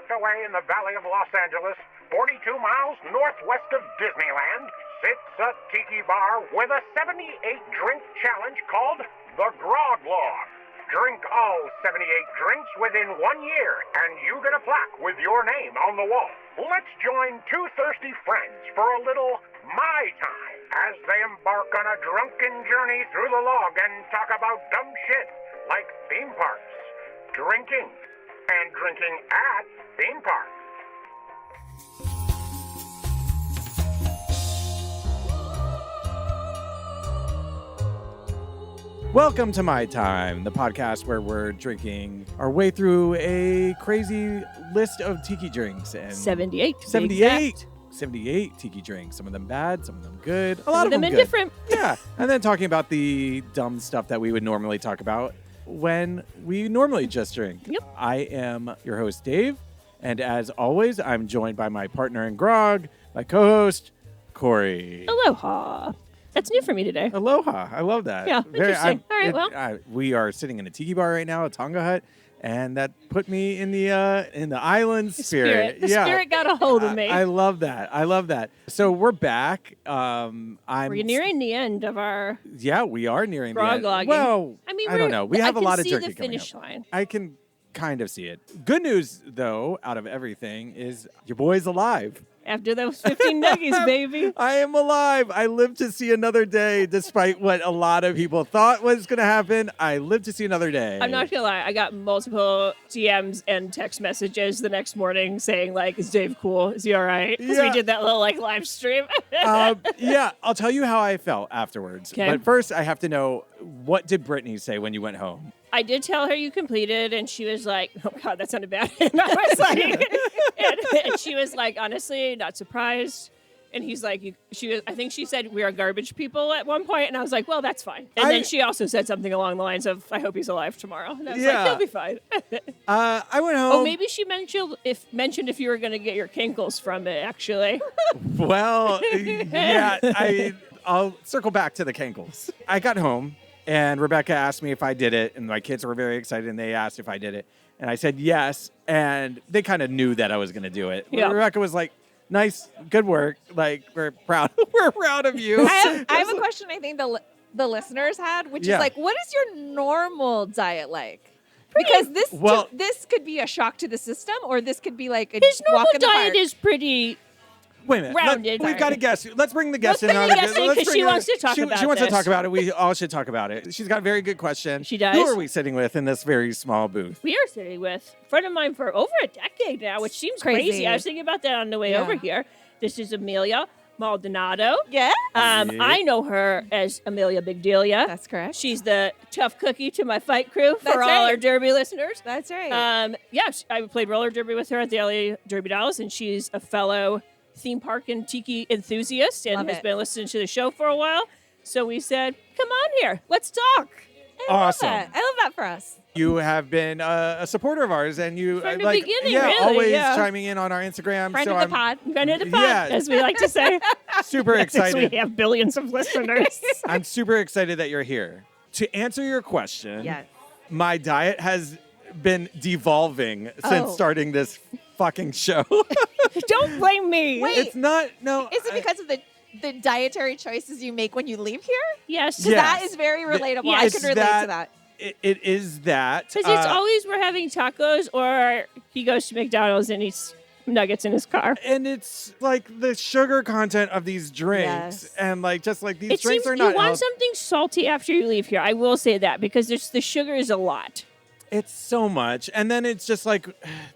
tucked away in the valley of Los Angeles, 42 miles northwest of Disneyland, sits a tiki bar with a 78-drink challenge called the Grog Log. Drink all 78 drinks within 1 year, and you get a plaque with your name on the wall. Let's join two thirsty friends for a little My Time as they embark on a drunken journey through the log and talk about dumb shit like theme parks, drinking, and drinking at theme parks. Welcome to My Time, the podcast where we're drinking our way through a crazy list of tiki drinks. And 78. 78 tiki drinks. Some of them bad, some of them good. A lot of them good. Indifferent. Yeah. And then talking about the dumb stuff that we would normally talk about when we normally just drink. Yep. I am your host, Dave. And as always, I'm joined by my partner in Grog, my co-host, Corey. Aloha. That's new for me today. Aloha. I love that. Yeah, interesting. All right, we are sitting in a tiki bar right now, a Tonga hut, and that put me in the island spirit. The spirit got a hold of me. I love that. So we're back. We're nearing the end of our Yeah, we are nearing the grog end. logging. Well, I don't know. We have a lot of I jerky can see the finish coming up. line. I can kind of see it. Good news, though, out of everything, is your boy's alive. After those 15 nuggies, baby. I am alive. I live to see another day, despite what a lot of people thought was going to happen. I live to see another day. I'm not going to lie. I got multiple DMs and text messages the next morning saying, like, is Dave cool? Is he all right? Because we did that little, like, live stream. Yeah, I'll tell you how I felt afterwards. Okay. But first, I have to know, what did Brittany say when you went home? I did tell her you completed, and she was like, oh, God, that sounded bad. And I was like, and she was like, honestly, not surprised. And he's like, I think she said we are garbage people at one point, and I was like, well, that's fine. And then she also said something along the lines of, I hope he's alive tomorrow. And I was like, he'll be fine. I went home. Oh, maybe she mentioned if you were going to get your kinkles from it, actually. Well, yeah, I'll circle back to the cankles. I got home, and Rebecca asked me if I did it, and my kids were very excited, and they asked if I did it. And I said yes, and they kind of knew that I was going to do it. Yeah. Rebecca was like, nice, good work. Like, we're proud. We're proud of you. I have a question I think the listeners had, which is like, what is your normal diet like? Because this could be a shock to the system, or this could be like a His normal walk in the diet park. is pretty Wait a minute. rounded. We've got a guest. Let's bring the guest in. Let's bring the guest in, 'cause she wants to talk about She wants to this. talk about it. We all should talk about it. She's got a very good question. She does. Who are we sitting with in this very small booth? We are sitting with a friend of mine for over a decade now, which seems crazy. I was thinking about that on the way over here. This is Amelia Maldonado. Yeah? I know her as Amelia Big Dealia. That's correct. She's the tough cookie to my fight crew for That's all right. our Derby listeners. That's right. I played roller derby with her at the LA Derby Dolls, and she's a fellow theme park and tiki enthusiast and has been listening to the show for a while. So we said, come on here. Let's talk. Awesome. I love that for us. You have been a supporter of ours, and you From the beginning, really, always yeah. chiming in on our Instagram. Friend so of the pod. Friend of the pod, Yeah. as we like to say. super Since excited. we have billions of listeners. I'm super excited that you're here. To answer your question, Yes. my diet has been devolving since starting this fucking show. Don't blame me. Wait. It's not, no. Is it because of the dietary choices you make when you leave here? Yes. Yeah. That is very relatable. I Yes, can relate to that. It is that. Because it's always we're having tacos, or he goes to McDonald's and eats nuggets in his car. And it's like the sugar content of these drinks. Yes. And like, just like these It drinks seems are not you want healthy. something salty after you leave here. I will say that because the sugar is a lot. It's so much. And then it's just like,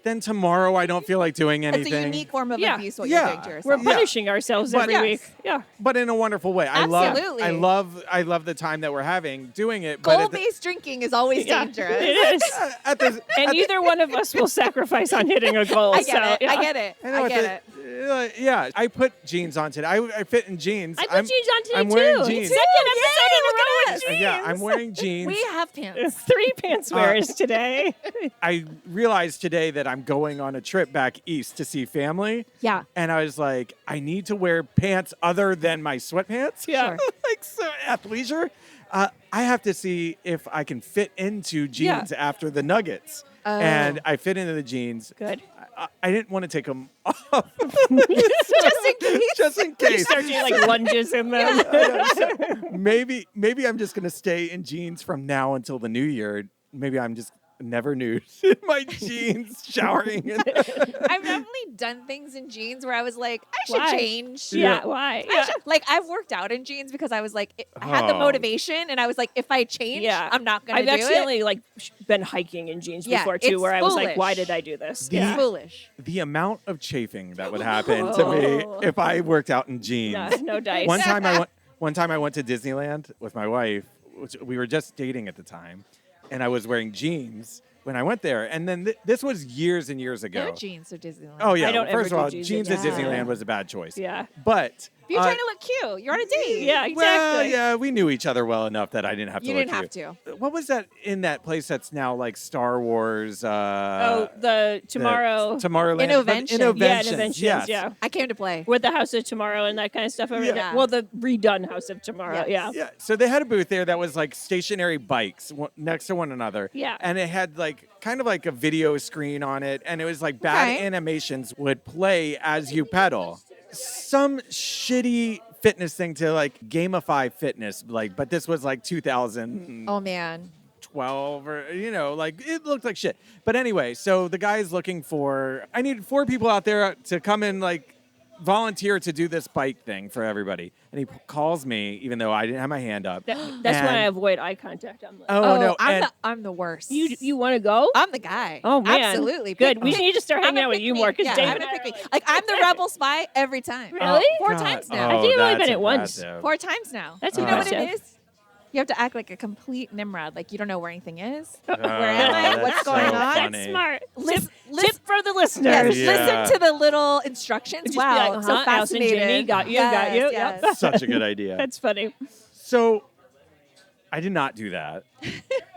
then tomorrow I don't feel like doing anything. It's a unique form of Yeah. abuse what Yeah. you're doing to yourself. We're punishing ourselves But- every Yes. week. Yeah. But in a wonderful way. Absolutely. I love the time that we're having doing it. But Goal-based drinking is always dangerous. It is. And neither one of us will sacrifice on hitting a goal. I get it. Yeah. I get it. I get it. Yeah, I put jeans on today. I fit in jeans. I put jeans on today, I'm wearing too. jeans. Second episode in a look row at with us. jeans. Yeah, I'm wearing jeans. We have pants. 3 pants wearers today. I realized today that I'm going on a trip back east to see family. Yeah. And I was like, I need to wear pants other than my sweatpants. Yeah. Sure. Like so athleisure. I have to see if I can fit into jeans after the Nuggets. and I fit into the jeans. Good. I didn't want to take them off. Just in case. You start doing like lunges in them. Maybe I'm just gonna stay in jeans from now until the new year. Maybe I'm just never nude in my jeans, showering. I've definitely done things in jeans where I was like, I should Why? change. Yeah, why? I should, like, I've worked out in jeans because I was like, I had the motivation, and I was like, if I change, I'm not going to do it. I've accidentally like been hiking in jeans before too, it's where I was like, foolish. why did I do this? It's foolish. The amount of chafing that would happen to me if I worked out in jeans. No dice. One time I went to Disneyland with my wife, which we were just dating at the time, and I was wearing jeans when I went there. And then this was years and years ago. No jeans to Disneyland. Oh yeah. I don't First of ever all, do jeans at jeans. Disneyland was a bad choice. Yeah. But If you're trying to look cute, you're on a date. Yeah, exactly. well, yeah, we knew each other well enough that I didn't have to. You look didn't have cute. to. What was that in that place that's now like Star Wars? The Tomorrow. Tomorrowland. Innoventions. Yeah, Innoventions. Innoventions, Yes. yeah. I came to play. With the House of Tomorrow and that kind of stuff over Yeah. there. Well, the redone House of Tomorrow. Yes. Yeah. Yeah, so they had a booth there that was like stationary bikes next to one another. Yeah. And it had like kind of like a video screen on it, and it was like bad Okay. animations would play as you pedal. Some shitty fitness thing to like gamify fitness, like, but this was like 2012 Oh man. or like it looked like shit. But anyway, so the guy is looking for, I need 4 people out there to come and like volunteer to do this bike thing for everybody. And he calls me, even though I didn't have my hand up. That's when And- I avoid eye contact. I'm like, Oh, no. and- I'm the worst. you want to go? I'm the guy. Oh, man. Absolutely. Good. Pick We me. need to start I'm hanging a out with pick you me. more because Yeah, David I'm a pick me. Like, I'm the rebel spy every time. Really? 4 God. times now. I think I've only that's been it once. impressive. 4 times now. That's you know what it impressive. is? You have to act like a complete Nimrod. Like, you don't know where anything is. Oh, Where am I? What's that's going so on? funny. That's smart. Listen- Tip for the Yes, listeners. Yeah. listen to the little instructions. Just be Wow, like, so uh-huh, Allison, Janie, fascinated. got you. Yes. Yep. Such a good idea. That's funny. So I did not do that.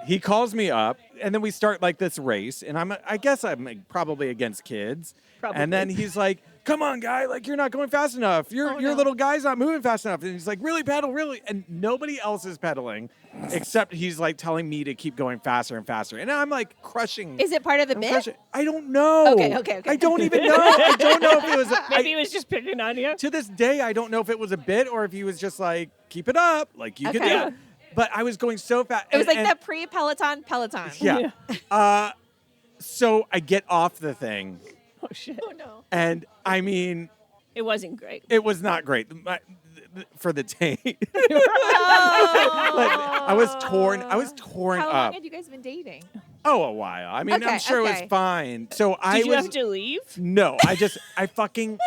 He calls me up, and then we start like this race, and I guess I'm like, probably against kids. Probably. And then he's like, "Come on, guy! Like you're not going fast enough. Your no. little guy's not moving fast enough." And he's like, "Really pedal, really?" And nobody else is pedaling, except he's like telling me to keep going faster and faster. And I'm like crushing. Is it part of the I'm bit? crushing. I don't know. Okay. I don't even know. I don't know if it was. Maybe he was just picking on you. To this day, I don't know if it was a bit or if he was just like, keep it up, like you can Okay. do it. But I was going so fast. It was like the pre-Peloton. Yeah. So I get off the thing, Oh shit. Oh, no. and I mean, It wasn't great. it was not great for the tape. Oh. I was torn. I was torn How up. long had you guys been dating? Oh, a while. I mean, I'm Okay, sure it okay. was fine. So I Did you was. have to leave? No, I fucking.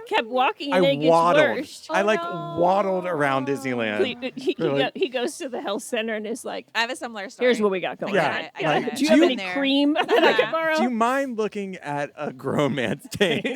Kept walking and I then it gets waddled. worse. I like no. waddled around Disneyland. He goes to the health center and is like, I have a similar story. here's what we got going Yeah, on. I like, got it. Do you Do have you- any cream that I can borrow? Do you mind looking at a grown man's tape? You're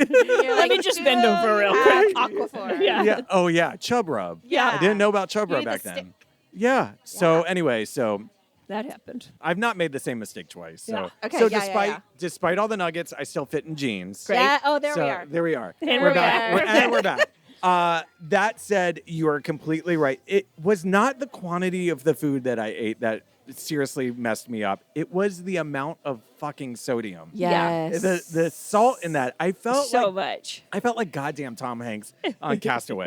Let me like, just bend over real "Do quick." you have Aquaphor. Yeah. Yeah. Oh yeah, Chub Rub. Yeah. I didn't know about Chub You Rub need back the then. stick. Yeah. So anyway, so That happened. I've not made the same mistake twice. So Yeah. Okay, so yeah. despite all the nuggets, I still fit in jeans. Great. Yeah. Oh, there so we are. There we are. And we're we're back. back. We're back. That said, you are completely right. It was not the quantity of the food that I ate that seriously messed me up. It was the amount of fucking sodium. Yes. The salt in that. I felt So like much. I felt like goddamn Tom Hanks on Castaway.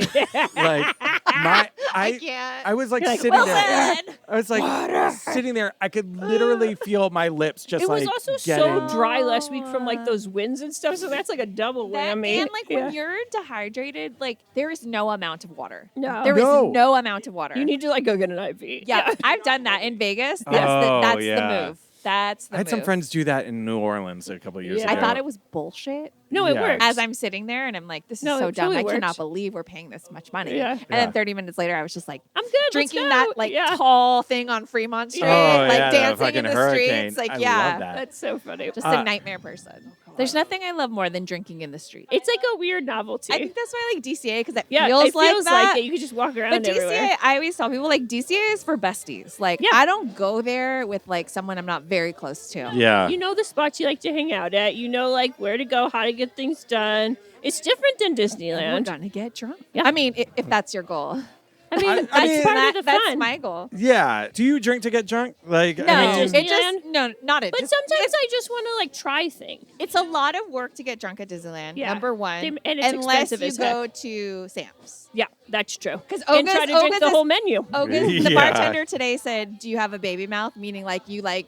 Like I can't. I was like You're like, sitting there. Wilson! I was like sitting there. I could literally feel my lips just It was like also getting. so dry last week from like those winds and stuff. So that's like a double That, whammy. and like when you're dehydrated, like there is no amount of water. No. There is No. no amount of water. You need to like go get an IV. Yeah, I've done that in Vegas. That's Oh, that's yeah. the move. That's the I had some move. friends do that in New Orleans a couple years Yeah. ago. I thought it was bullshit. No, it Yeah. works. As I'm sitting there and I'm like, this is No, so it dumb. totally I cannot works. believe we're paying this much money. Yeah. And Yeah. then 30 minutes later, I was just like, I'm good. drinking let's that go. like yeah. tall thing on Fremont Street, Oh, like yeah, the dancing fucking in the hurricane. streets. Like, I yeah. love that. That's so funny. Just Uh, a nightmare person. There's nothing I love more than drinking in the street. It's like a weird novelty. I think that's why I like DCA because it yeah, feels, it feels that. like it. You could just walk around But DCA, everywhere. I always tell people like DCA is for besties. Like Yeah. I don't go there with like someone I'm not very close to. Yeah. You know the spots you like to hang out at. You know like where to go, how to get things done. It's different than We're Disneyland. gonna get drunk. Yeah. I mean, if that's your goal. I mean, that's mean, part of the That's fun. my goal. Yeah. Do you drink to get drunk? Like, No, I mean, Disney- it just not it. But Just- sometimes I just want to like try things. it's a lot of work to get drunk at Disneyland. Yeah. Number one, And it's unless expensive you as heck. go to Sam's. Yeah, that's true. 'Cause and try to drink Oga's the is- whole menu. Oga's, the Yeah. bartender today said, "Do you have a baby mouth?" Meaning like you like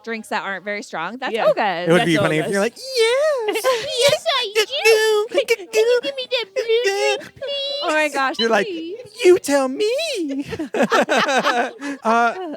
drinks that aren't very strong. That's Yeah. Oga's. it would be That's funny all if you're like, yes. Yes, I do. Can you give me that blue drink, please? Oh my gosh! You're like, please. you tell me.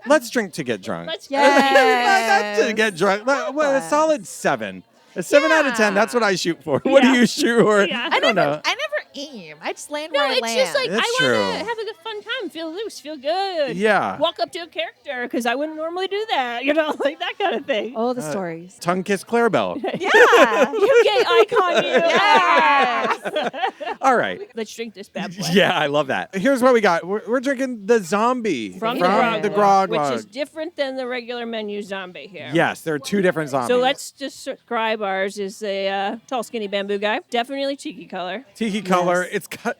Let's drink to get drunk. Let's Yes. Not to get drunk. Well, a solid 7. A 7 out of 10. That's what I shoot for. What do Yeah. you shoot for? Yeah. I don't know. I never aim. I just land No, where I it's land. just like That's I want true. to have a good fun time, feel loose, feel good. Yeah. Walk up to a character because I wouldn't normally do that. You know, like that kind of thing. oh, the stories. Tongue kiss Clarabelle. Yeah. You gay icon, you. Yes. All right. Let's drink this bad boy. Yeah, I love that. Here's what we got. We're drinking the zombie From the Grog which Log. is different than the regular menu zombie here. Yes, there are 2 different zombies. So let's describe ours is a tall, skinny bamboo guy. Definitely tiki color. Tiki color. It's cut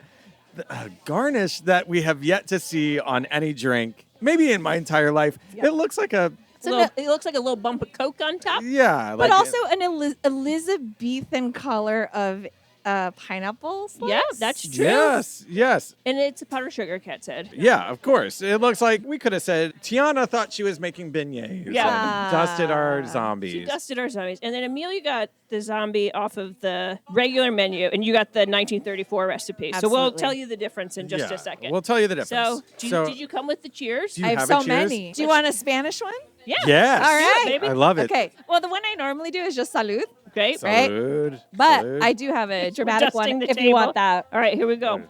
garnish that we have yet to see on any drink. Maybe in my entire life. Yeah. It looks like a It looks like a little bump of Coke on top. yeah, But like also an Elizabethan color of pineapple slice. Yeah, that's true. Yes. And it's a powdered sugar, Kat said. Yeah, of course. It looks like we could have said Tiana thought she was making beignets Yeah. and dusted our She zombies. dusted our zombies. And then Amelia got the zombie off of the regular menu, and you got the 1934 recipe. So we'll Absolutely. tell you the difference in just Yeah, a second. We'll tell you the difference. So, did you come with the cheers? Do you I have have so a cheers? many. Do you want a Spanish one? Yeah. Yes. All right. baby. I love it. Okay. Well, the one I normally do is just salud, Great. Right? Salud. but Salud. I do have a dramatic Adjusting one the if you table. want that. All right, here we go.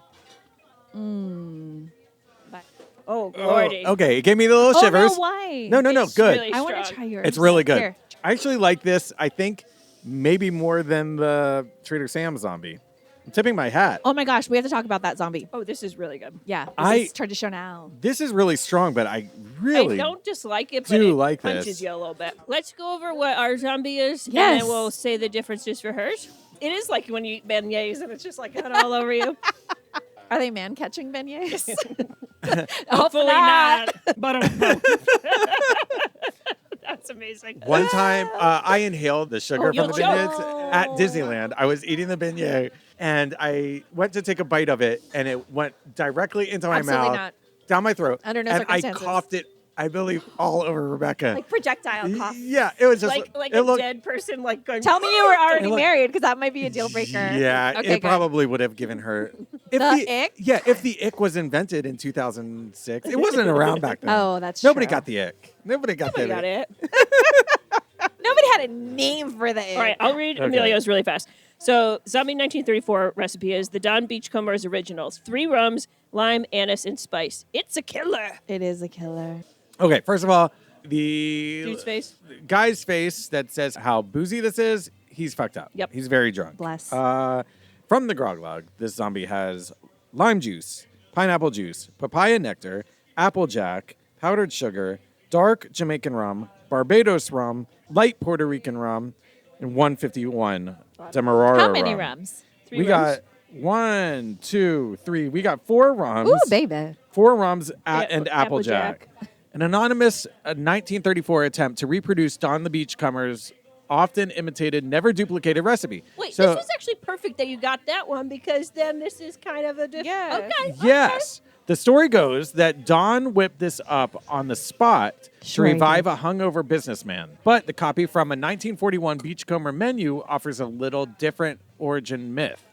Oh, Lordy. Oh, okay, it gave me the little Oh shivers. no, why? No, It's good. really I want to strong. try yours. It's really good. Here. I actually like this, I think, maybe more than the Trader Sam's zombie. I'm tipping my hat. Oh my gosh, we have to talk about that zombie. Oh, this is really good. Yeah, I- this is traditional. This is really strong, but I really I don't dislike it, but do it like punches this. you a little bit. Let's go over what our zombie is, and Yes. then we'll say the differences for hers. It is like when you eat beignets and it's just like got all over you. Are they man catching beignets? Hopefully not. But that's amazing. One time, I inhaled the sugar Oh, from the you'll beignets choke. at Disneyland. I was eating the beignet, and I went to take a bite of it, and it went directly into my Absolutely mouth, not. down my throat, Under no and I circumstances. coughed it, I believe, all over Rebecca. Like projectile cough. Yeah, it was just Like it a looked, dead person, like going. Tell me you were already It looked- married because that might be a deal breaker. Yeah, Okay, it good. probably would have given her The ick? Yeah, if the ick was invented in 2006, it wasn't around back then. Oh, that's Nobody true. got the ick. Nobody got Nobody the got ick. it. Nobody had a name for the egg. All right, I'll read Okay. Emilio's really fast. So, Zombie 1934 recipe is the Don Beachcombers Originals: 3 rums, lime, anise, and spice. It's a killer. It is a killer. Okay, first of all, the Dude's face. guy's face that says how boozy this is, he's fucked up. Yep. He's very drunk. Bless. From the Grog Log, this zombie has lime juice, pineapple juice, papaya nectar, applejack, powdered sugar, dark Jamaican rum, Barbados rum, light Puerto Rican rum, and 151 Demerara How many rum. rums? 3 We rums. got 1, 2, 3. We got 4 rums. Ooh, baby. 4 rums Yeah, and Applejack. An anonymous 1934 attempt to reproduce Don the Beachcomber's often imitated, never duplicated recipe. Wait, So, this was actually perfect that you got that one because then this is kind of a different. Yeah. Okay. yes. The story goes that Don whipped this up on the spot Sure to he revive a hungover businessman. But the copy from a 1941 Beachcomber menu offers a little different origin myth.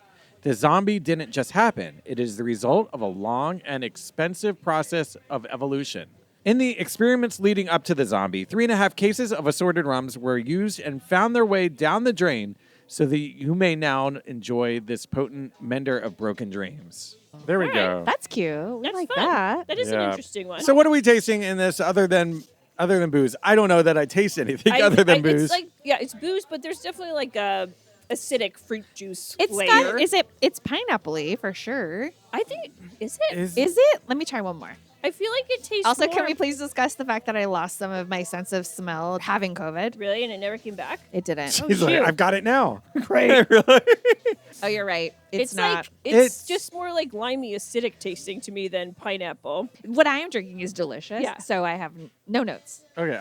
The zombie didn't just happen. It is the result of a long and expensive process of evolution. In the experiments leading up to the zombie, 3.5 cases of assorted rums were used and found their way down the drain so that you may now enjoy this potent mender of broken dreams. There we All go. right. That's cute. We That's like fun. that. That is an Yeah. interesting one. So what are we tasting in this other than booze? I don't know that I taste anything other than booze. It's like it's booze, but there's definitely like a acidic fruit juice It's flavor. got. It's pineapple-y for sure. I think is it? Is- Is it? Let me try one more. I feel like it tastes Also, more... can we please discuss the fact that I lost some of my sense of smell having COVID? Really? And it never came back? It didn't. He's like, shoot. I've got it now. Great. Really? Oh, you're right. It's not. like it's It's- just more like limey acidic tasting to me than pineapple. What I am drinking is delicious. Yeah. So I have no notes. Okay.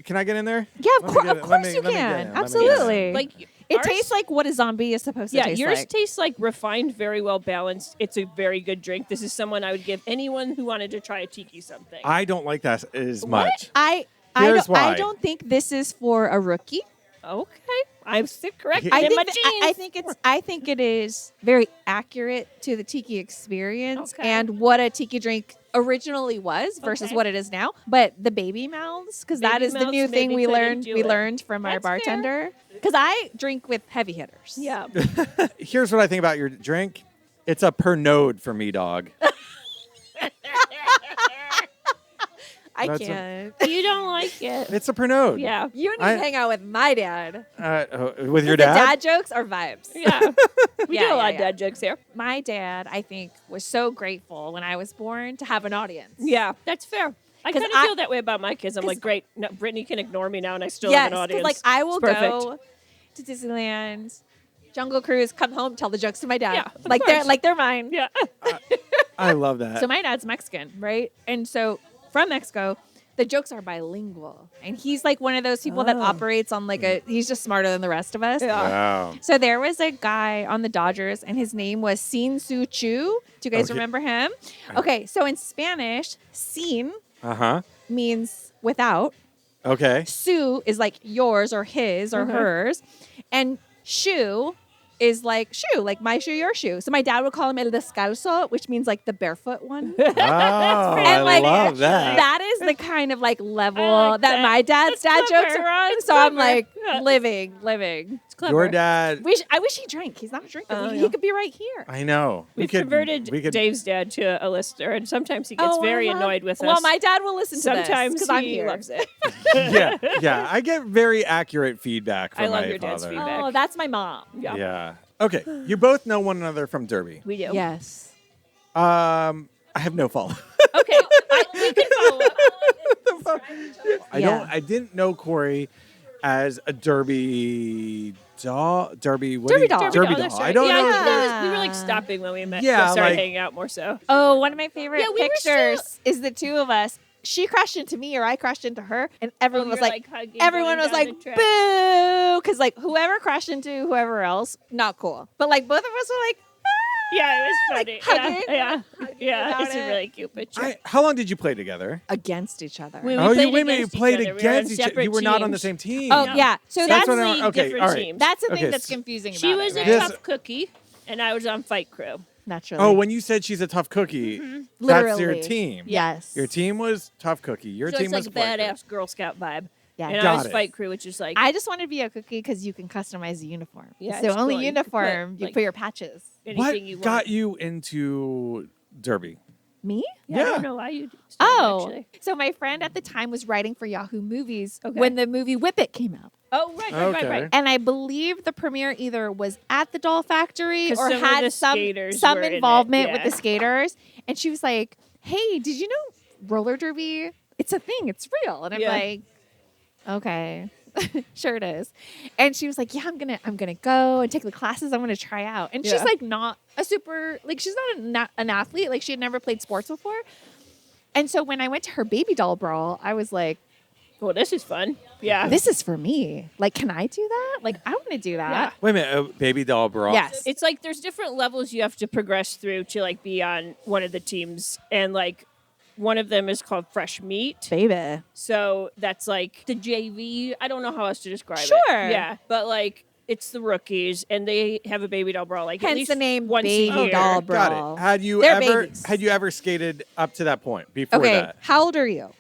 Can I get in there? Yeah, Let me of get it. course Let me- you let me get can. in. Let me get in. Absolutely. Like it ours- tastes like what a zombie is supposed to Yeah, taste yours like. tastes like refined, very well balanced. It's a very good drink. This is someone I would give anyone who wanted to try a tiki something. I don't like that as much. I Here's don't, I why. don't think this is for a rookie. Okay, I'm still correct. I in my I think it is very accurate to the tiki experience Okay. and what a tiki drink originally was versus Okay. what it is now. But the baby mouths, because that Baby is the mouths new thing maybe we couldn't learned. do We it. learned from our That's fair. bartender. Because I drink with heavy hitters. Yeah. Here's what I think about your drink. It's a per node for me, dog. I That's can't. You don't like it. It's a per node. Yeah. You need to I- hang out with my dad. With your The dad? dad jokes are vibes. Yeah. We Yeah, do a lot yeah, of dad jokes here. My dad, I think, was so grateful when I was born to have an audience. Yeah, that's fair. I 'Cause kind of I- feel that way about my kids. I'm 'cause- like, great, no, Brittany can ignore me now, and I still Yes, have an 'cause, audience. like I will It's perfect. go to Disneyland, Jungle Cruise, come home, tell the jokes to my dad. Yeah, of like course. they're mine. Yeah. I love that. So my dad's Mexican, right? And so from Mexico, the jokes are bilingual. And he's like one of those people that Oh. operates on like he's just smarter than the rest of us. Yeah. Wow. So there was a guy on the Dodgers and his name was Sin Su Chu. Do you guys Okay. remember him? Okay, so in Spanish, sin Uh-huh. means without. Okay. Su is like yours or his or hers. And shoe is like shoe, like my shoe, your shoe. So my dad would call him el descalzo, which means like the barefoot one. Oh, I And, like, love that. That is the kind of like level I like that that. my dad's That's dad jokes clever. are on. That's So I'm clever. like Yeah. living. It's clever. Your dad. I wish he drank. He's not a drinker. Oh, He yeah. could be right here. I know. We've converted Dave's dad to a listener, and sometimes he gets Oh, very I love- annoyed with us. Well, my dad will listen to sometimes this because I'm he here. loves it. yeah. I get very accurate feedback from I love my your dad's father. feedback. Oh, that's my mom. Yeah. Yeah. Okay. You both know one another from Derby. We do. Yes. I have no follow. Okay. We can follow up. I didn't know Corey as a Derby doll. Derby what Derby do you- doll. Derby that's doll. right. I don't yeah, know. I think that was, we were like stopping when we met. Yeah, started like- hanging out more so. Oh, one of my favorite Yeah, we were pictures is the two of us. She crashed into me or I crashed into her, and everyone Oh, was you're, like, hugging, everyone going was down like, the track. boo, because like whoever crashed into whoever else, not cool. But like both of us were like, Yeah, it was like, funny. hugging, Yeah, about it's a it. really cute picture. How long did you play together? against each other. We Oh, played wait a minute. You against each played other. We were on against each other. separate You were not on the teams. same team. Oh No. yeah, so That's that's what I- okay, different all right. teams. that's the Okay, thing that's so- confusing about She was it, a right? This- tough cookie, and I was on Fight Crew. Naturally. Oh, when you said she's a tough cookie, that's your Literally. team. Yes. Your team was tough cookie. Your So team it's like was Fight badass Girl Scout vibe. Yeah. And I Got was it. Fight Crew, which is like I just want to be a cookie because you can customize the uniform. Yeah, it's the it's only cool. You can put, uniform you like- put your patches. anything What you want. got you into Derby? Me? Yeah, I Yeah. don't know why you. Started, Oh, actually. so my friend at the time was writing for Yahoo Movies Okay. when the movie Whip It came out. Oh, right. Okay. And I believe the premiere either was at the Doll Factory 'Cause or some of had the some skaters were in it, involvement with yeah. the skaters. And she was like, "Hey, did you know roller derby? It's a thing. It's real." And I'm Yeah. like, "Okay, sure it is." And she was like, "Yeah, I'm gonna go and take the classes. I'm gonna try out." And she's Yeah. like, not a super like she's not an athlete. Like she had never played sports before. And so when I went to her baby doll brawl, I was like, Well, this is fun. Yeah. this is for me. Like, can I do that? Like, I want to do that. Yeah. Wait a minute, baby doll brawl. Yes. It's like there's different levels you have to progress through to like be on one of the teams, and like one of them is called Fresh Meat. Baby. So that's like the JV. I don't know how else to describe it. Sure. Yeah, but like it's the rookies, and they have a baby doll brawl. Like at Hence least the name once Baby a year. Doll Got Brawl. it. Had you They're ever babies. skated up to that point before Okay, that? how old are you?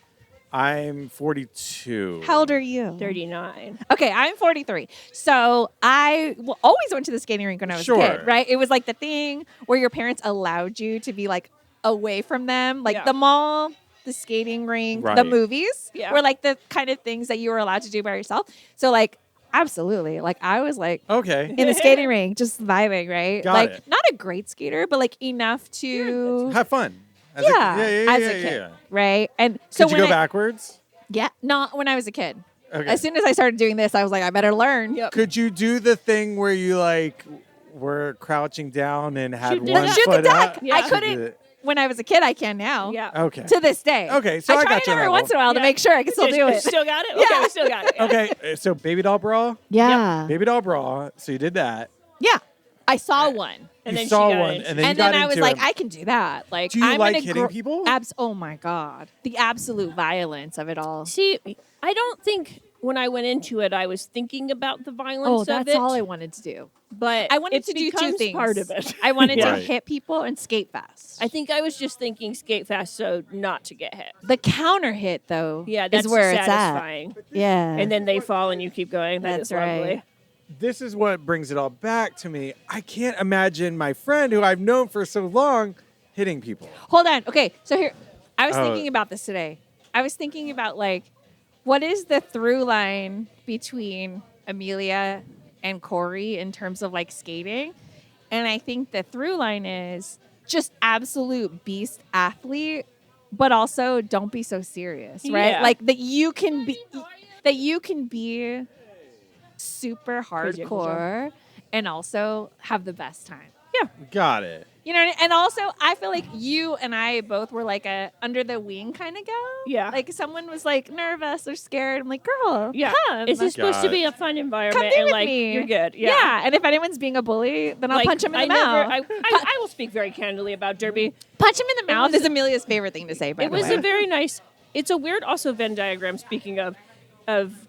I'm 42. How old are you? 39. Okay, I'm 43. So I always went to the skating rink when I was a Sure. kid, right? It was like the thing where your parents allowed you to be like away from them, like Yeah. the mall, the skating rink, the Right. movies Yeah. were like the kind of things that you were allowed to do by yourself. So like, absolutely, like I was like Okay. in the skating rink, just vibing, right? Got like it. not a great skater, but like enough to Have fun. As Yeah, as a kid, yeah. right? And so Did you when go backwards? Yeah, not when I was a kid. Okay. As soon as I started doing this, I was like, I better learn. Yep. Could you do the thing where you like were crouching down and had Shoot the one duck. Shoot the foot duck. up? Yeah. I couldn't when I was a kid. I can now. Yeah. Okay. To this day. Okay, so I try got it your every level. once in a while to Yeah. make sure I can still do it. Still got it? Okay, Yeah. we still got it. Yeah. Okay, so baby doll bra, Yeah. baby doll bra. So you did that. Yeah. I saw one. And you then saw she got one, into and then it. you And got then I was into like, it. I can do that. Like, Do you I'm like gonna hitting people? Oh my God. The absolute violence of it all. See, I don't think when I went into it, I was thinking about the violence Oh, of that's it. all I wanted to do. But I wanted it to do two becomes things. part of it. I wanted Yeah. to hit people and skate fast. I think I was just thinking skate fast so not to get hit. The counter hit, though, Yeah, that's is where satisfying. it's at. Yeah. And then they fall and you keep going. That's That's lovely. right. This is what brings it all back to me. I can't imagine my friend who I've known for so long hitting people. Hold on. Okay, so here, I was Oh. thinking about this today. I was thinking about like, what is the through line between Amelia and Corey in terms of like skating? And I think the through line is just absolute beast athlete, but also don't be so serious, right? Yeah. Like that you can be super Crazy hardcore and also have the best time. Got it. You know, and also I feel like you and I both were like a under the wing kind of gal. Yeah. Like someone was like nervous or scared. I'm like, girl, Yeah. come. Is this supposed Got to it. be a fun environment? Come be and with like me. you're good. Yeah. Yeah. And if anyone's being a bully, then I'll Like, punch him in the I mouth. I will speak very candidly about Derby. Punch him in the mouth was- is Amelia's favorite thing to say. By It the was way. a very nice. It's a weird also Venn diagram. Speaking of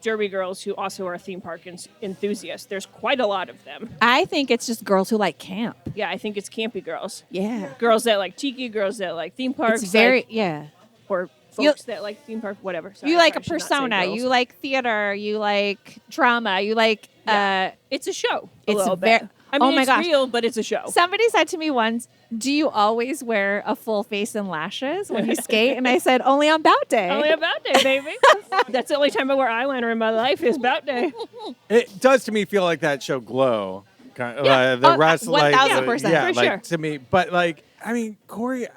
Derby girls who also are theme park enthusiasts, there's quite a lot of them. I think it's just girls who like camp. Yeah, I think it's campy girls, Yeah. girls that like tiki, girls that like theme parks, It's very like, yeah. or You- folks that like theme park, whatever. Sorry, You I like a probably should not say persona. girls. You like theater. You like drama. You like. Yeah. It's a show. A It's little ver- bit. I mean, oh my it's gosh. real, but it's a show. Somebody said to me once, "Do you always wear a full face and lashes when you skate?" And I said, "Only on bout day." Only about day, baby. That's the only time I wear eyeliner in my life is bout day. It does to me feel like that show Glow. Yeah. The Oh, rest, like, 1000%. yeah, For like sure. to me. But like, I mean, Corey,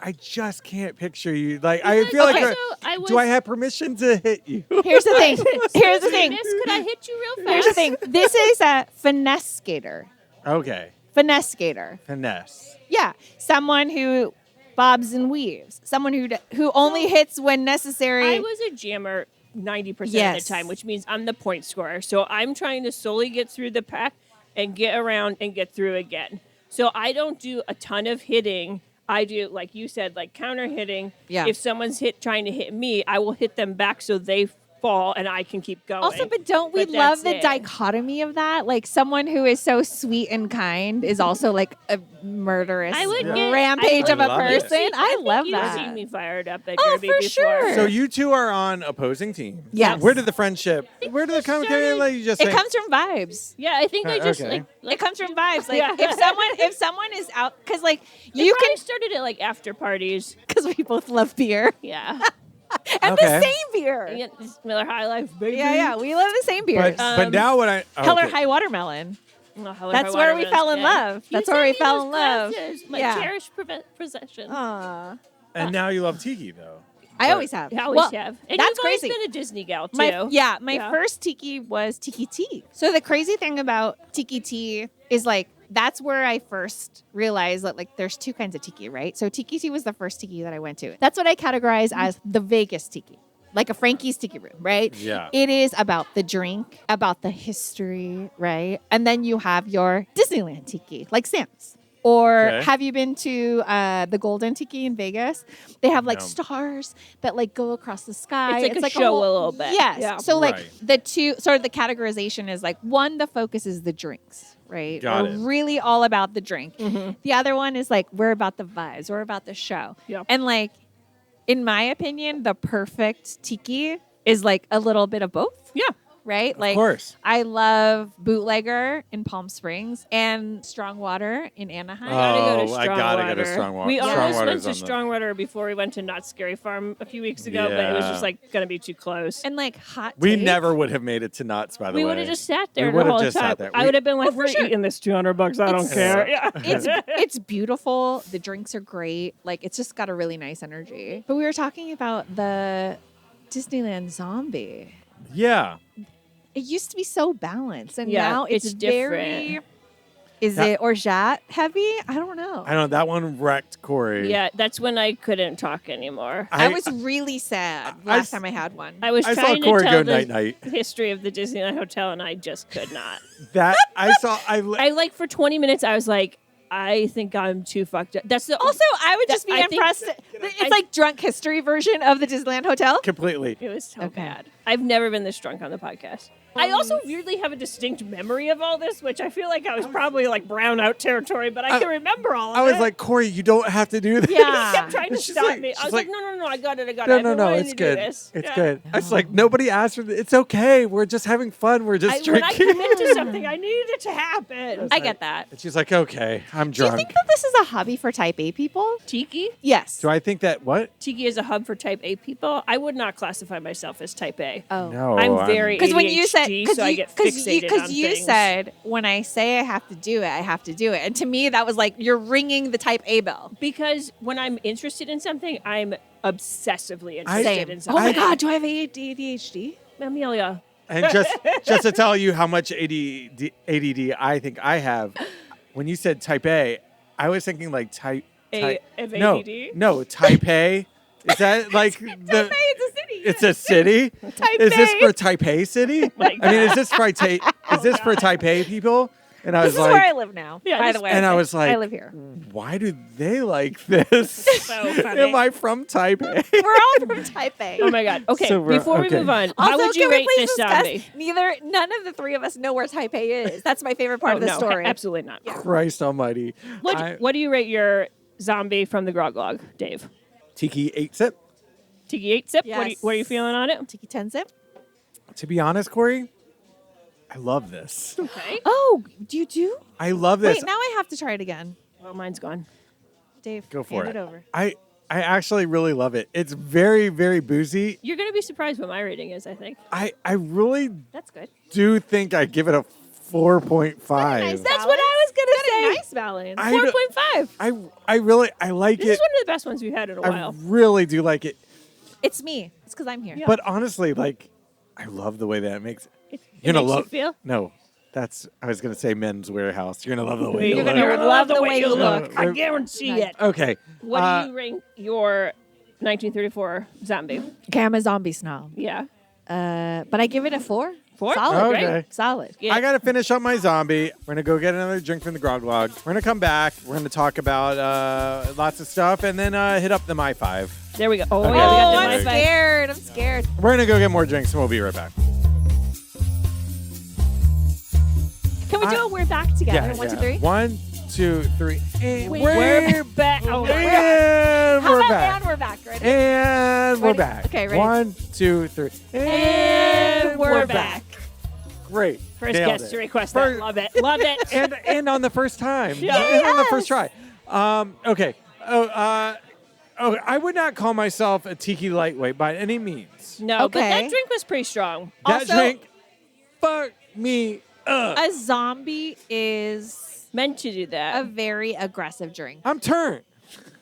I just can't picture you. Like, I feel like, Okay. So I was, do I have permission to hit you? Here's the thing. Here's the thing. Miss, could I hit you real fast? Here's the thing. This is a finesse skater. Okay, Finesse skater. finesse. Yeah, someone who bobs and weaves. Someone who only hits when necessary. I was a jammer 90% of Yes. the time, which means I'm the point scorer. So I'm trying to solely get through the pack and get around and get through again. So I don't do a ton of hitting. I do, like you said, like counter hitting. Yeah. If someone's trying to hit me, I will hit them back so they fall and I can keep going. Also, but don't we But love that's the it. dichotomy of that? Like someone who is so sweet and kind is also like a murderous I would get- rampage I of a love it. person. I love You've that. seen me fired up at Oh, Derby for before. sure. So you two are on opposing teams. Yes. Where did the friendship? Where did the commentary? Like you just It saying- comes from vibes. Yeah, I think I just Okay. It comes from vibes. Like Yeah. if someone is out, because like you you probably can, started at like after parties. because we both love beer Yeah. and Okay. the same beer. Yeah, this is Miller High Life, baby. Yeah, we love the same beers. but now what I Color okay. High Watermelon. Oh, Hell That's High where we Watermelon's fell in good. love. You That's where we sent me fell those in love. glasses, my Yeah. cherished possession. Aw. And now you love Tiki though. I always have. I always Well, have. And that's you've always crazy. been a Disney gal too. My first tiki was Tiki Tea. So the crazy thing about Tiki Tea is like that's where I first realized that like there's two kinds of tiki, right? So Tiki Tea was the first tiki that I went to. That's what I categorize as the Vegas tiki. Like a Frankie's Tiki Room, right? Yeah. It is about the drink, about the history, right? And then you have your Disneyland tiki, like Sam's. Or Okay. have you been to the Golden Tiki in Vegas? They have like No. stars that like go across the sky. It's like a show whole- a little bit. Yes. Yeah. So like Right. the two sort of the categorization is like one, the focus is the drinks, right? Got We're it. really all about the drink. Mhm. The other one is like we're about the vibes, we're about the show. Yeah. And like in my opinion, the perfect tiki is like a little bit of both. Yeah. right? Like, course. I love Bootlegger in Palm Springs and Strong Water in Anaheim. I gotta go to Strongwater. We almost went Strongwater's to on the- Strongwater before we went to Not Scary Farm a few weeks ago, but it was just Yeah. like going to be too close. And like hot We take. never would have made it to Knott's, by the way. We would have just sat there We the would've whole just time. sat there. I would have been like, for we're sure. eating this $200. I don't It's- care. Yeah. It's beautiful. The drinks are great. Like, it's just got a really nice energy. But we were talking about the Disneyland zombie. Yeah. It used to be so balanced, and Yeah, now it's very. different. Is That- it orgeat heavy? I don't know. I don't know. That one wrecked Corey. Yeah, that's when I couldn't talk anymore. I was really sad last time I had one. I was I saw trying to Corey tell go the night-night. history of the Disneyland Hotel, and I just could not. That I saw. I like for 20 minutes, I was like, I think I'm too fucked up. That's the Also, I would That- just be I think- impressed. It's like drunk history version of the Disneyland Hotel. completely. It was so Okay. bad. I've never been this drunk on the podcast. I also weirdly have a distinct memory of all this, which I feel like I was probably like brown out territory, but I can remember all of it. I was like, Corey, you don't have to do this. Yeah. He kept trying to She's stop like- me. I she's was like, like, no, I got it. No, I've no, been no. wanting It's to do good. this. It's Yeah. good. It's like nobody asked for this. It's okay. We're just having fun. We're just When I drinking. commit to something, I need it to happen. I get that. And she's like, okay, I'm Do you drunk. think that this is a hobby for Type A people? Tiki? Yes. Do I think that what? Tiki is a hub for Type A people. I would not classify myself as Type A. Oh. No. I'm very Because when you said, ADHD, so I get fixated on you things. said when I say I have to do it, I have to do it, and to me that was like you're ringing the Type A bell. Because when I'm interested in something, I'm obsessively interested Same. in Oh something. my God, do I have ADHD? Amelia. And just to tell you how much ADD I think I have, when you said Type A, I was thinking like type. Of no, ADD? no, Taipei. Is that like the? Taipei, it's a city. It's a city. Taipei. Is this for Taipei City? My I mean, is this for is this for Taipei people? And I This was is where I like, live now. Yeah, by this- the way, and I was like, I live here. why do they like this? So funny. Am I from Taipei? We're all from Type A. Oh my God. Okay, So we're- before we okay. move on, Also, how would you can we rate please this discuss, zombie? None of the three of us know where Type A is. That's my favorite part Oh, of the no, story. absolutely not. Christ Almighty! What do you rate your zombie from the Grog Log, Dave? Tiki 8-sip. Tiki 8 sip? Yes. What are you feeling on it? Tiki 10 sip. To be honest, Corey, I love this. Okay. Oh, do you do? I love this. Wait, now I have to try it again. Well, mine's gone. Dave, Go for hand it. it over. I actually really love it. It's very, very boozy. You're going to be surprised what my rating is, I think. I really That's good. do think I give it a 4.5. That's what I was going to say. Nice balance. I 4.5. I really like This it. is one of the best ones we've had in a I while. really do like it. It's me. It's because I'm here. Yeah. But honestly, like, I love the way that it makes. It You're gonna makes love. you feel? No, I was gonna say Men's Warehouse. You're gonna love the way You're you going look. to love the way you look. No, I guarantee Nice. it. Okay. What do you rank your 1934 zombie? Okay, I'm a zombie snob. Yeah. But I give it a 4. 4? Solid. Okay. Great. Solid. Yeah. I gotta finish up my zombie. We're gonna go get another drink from the Grog Log. We're gonna come back. We're gonna talk about lots of stuff, and then hit up the My Five. There we go. Oh, Okay. yeah, we got the I'm My Five. scared. I'm scared. We're gonna go get more drinks, and we'll be right back. Can we do a we're back together? One, two, three. 1, 2, 3. And We're back. Oh, my God. and How we're about back. and we're back? Ready? And we're Ready? back. Okay, ready? 1, 2, 3. And we're back. Great. First Nailed guest it. to request First- that. Love it. Love it. and on the first time. Yeah. And on the first try. Okay. I would not call myself a tiki lightweight by any means. No, but that Okay. drink was pretty strong. That Also- drink fucked me up. A zombie is Meant to do a that. very aggressive drink. I'm turned.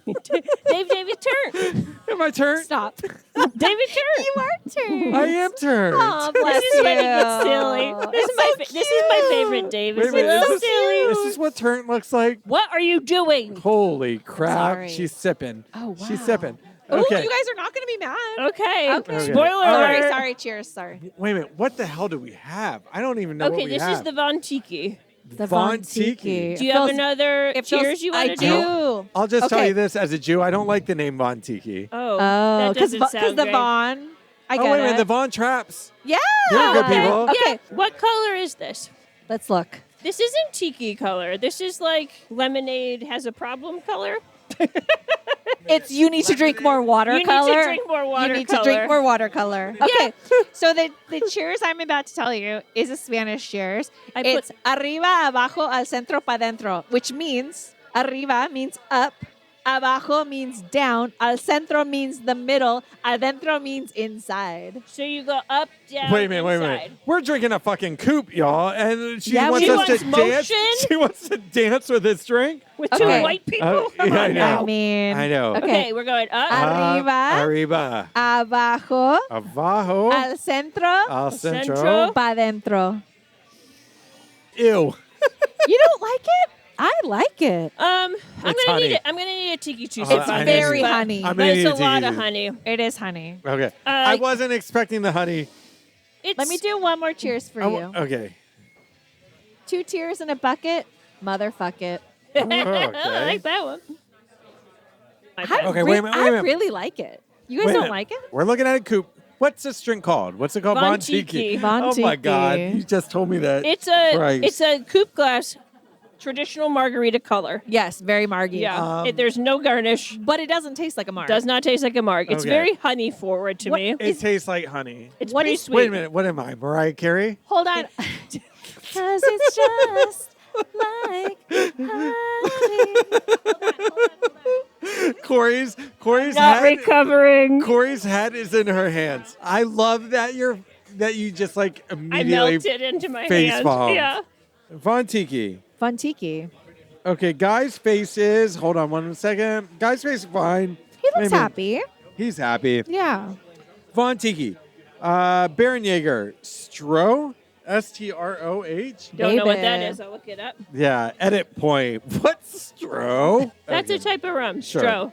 David turn. Am I turned? Stop. David turn. You are turned. I am turned. Oh, bless This is when he gets you. silly. This is my favorite Dave. Wait It's a minute, a little is this, silly. is this what turnt looks like? What are you doing? Holy crap. Sorry. She's sipping. Oh, wow. She's sipping. Ooh, Okay. you guys are not going to be mad. Okay. Okay. Spoiler All right. alert. Sorry. Cheers. Sorry. Wait a minute. What the hell do we have? I don't even know what Okay, we this have. is the Von Tiki. The Von Tiki. Do you have another cheers you want I to do. do? I'll just tell Okay. you this as a Jew. I don't like the name Von Tiki. Oh, Oh, that because doesn't sound the great. Von. I Oh, get wait a minute. it. The Von Traps. Yeah. They're good people. Okay. Yeah. What color is this? Let's look. This isn't tiki color. This is like lemonade has a problem color. It's you need to drink more watercolor. You need to drink more watercolor. You need to drink more watercolor. Okay. So the cheers I'm about to tell you is a Spanish cheers. It's arriba, abajo, al centro, pa dentro, which means arriba means up, abajo means down, al centro means the middle, adentro means inside. So you go up, down, Wait a minute. inside. We're drinking a fucking coupe, y'all, and she Yeah, wants she us to wants dance. motion? She wants to dance with this drink. With two Okay. white people? Come yeah, I on know. now. I mean, I know. Okay, we're going up. Arriba. Arriba. Abajo, Abajo. al centro, Al centro. Centro. pa dentro. Ew. You don't like it? I like it. I'm It's gonna honey. need it. I'm gonna need a tiki juice. Oh, It's I very need- honey. I'm But gonna it's need a to lot use of it. honey. It is honey. Okay. I wasn't expecting the honey. It's, Let me do one more cheers for you. Okay. 2 tears in a bucket. Motherfuck it. I Okay. like that one. Okay, wait a minute, I really like it. You guys Wait a don't minute. like it? We're looking at a coupe. What's this drink called? What's it called? Von Tiki. Tiki. Von Oh my Tiki. God! You just told me that. Christ. It's a coupe glass, traditional margarita color. Yes, very margy. Yeah, Um, there's no garnish. But it doesn't taste like a marg. Does not taste like a marg. It's Okay. very honey forward to What me. It tastes like honey. It's what pretty is- sweet. Wait a minute. What am I, Mariah Carey? Hold on. Because it's just like honey. Corey's Not head. recovering. Corey's head is in her hands. I love that you just like I immediately melted into my face hand. palm. Yeah. Von Tiki. Von Tiki. Okay, guy's face is. Hold on 1 second. Guy's face is fine. He Wait a looks minute. happy. He's happy. Yeah. Von Tiki. Baron Jaeger. Stro. STROH. Don't know what Baby. that is. I'll look it up. Yeah. Edit point. What's Stro? That's Okay. a type of rum. Sure. Stro.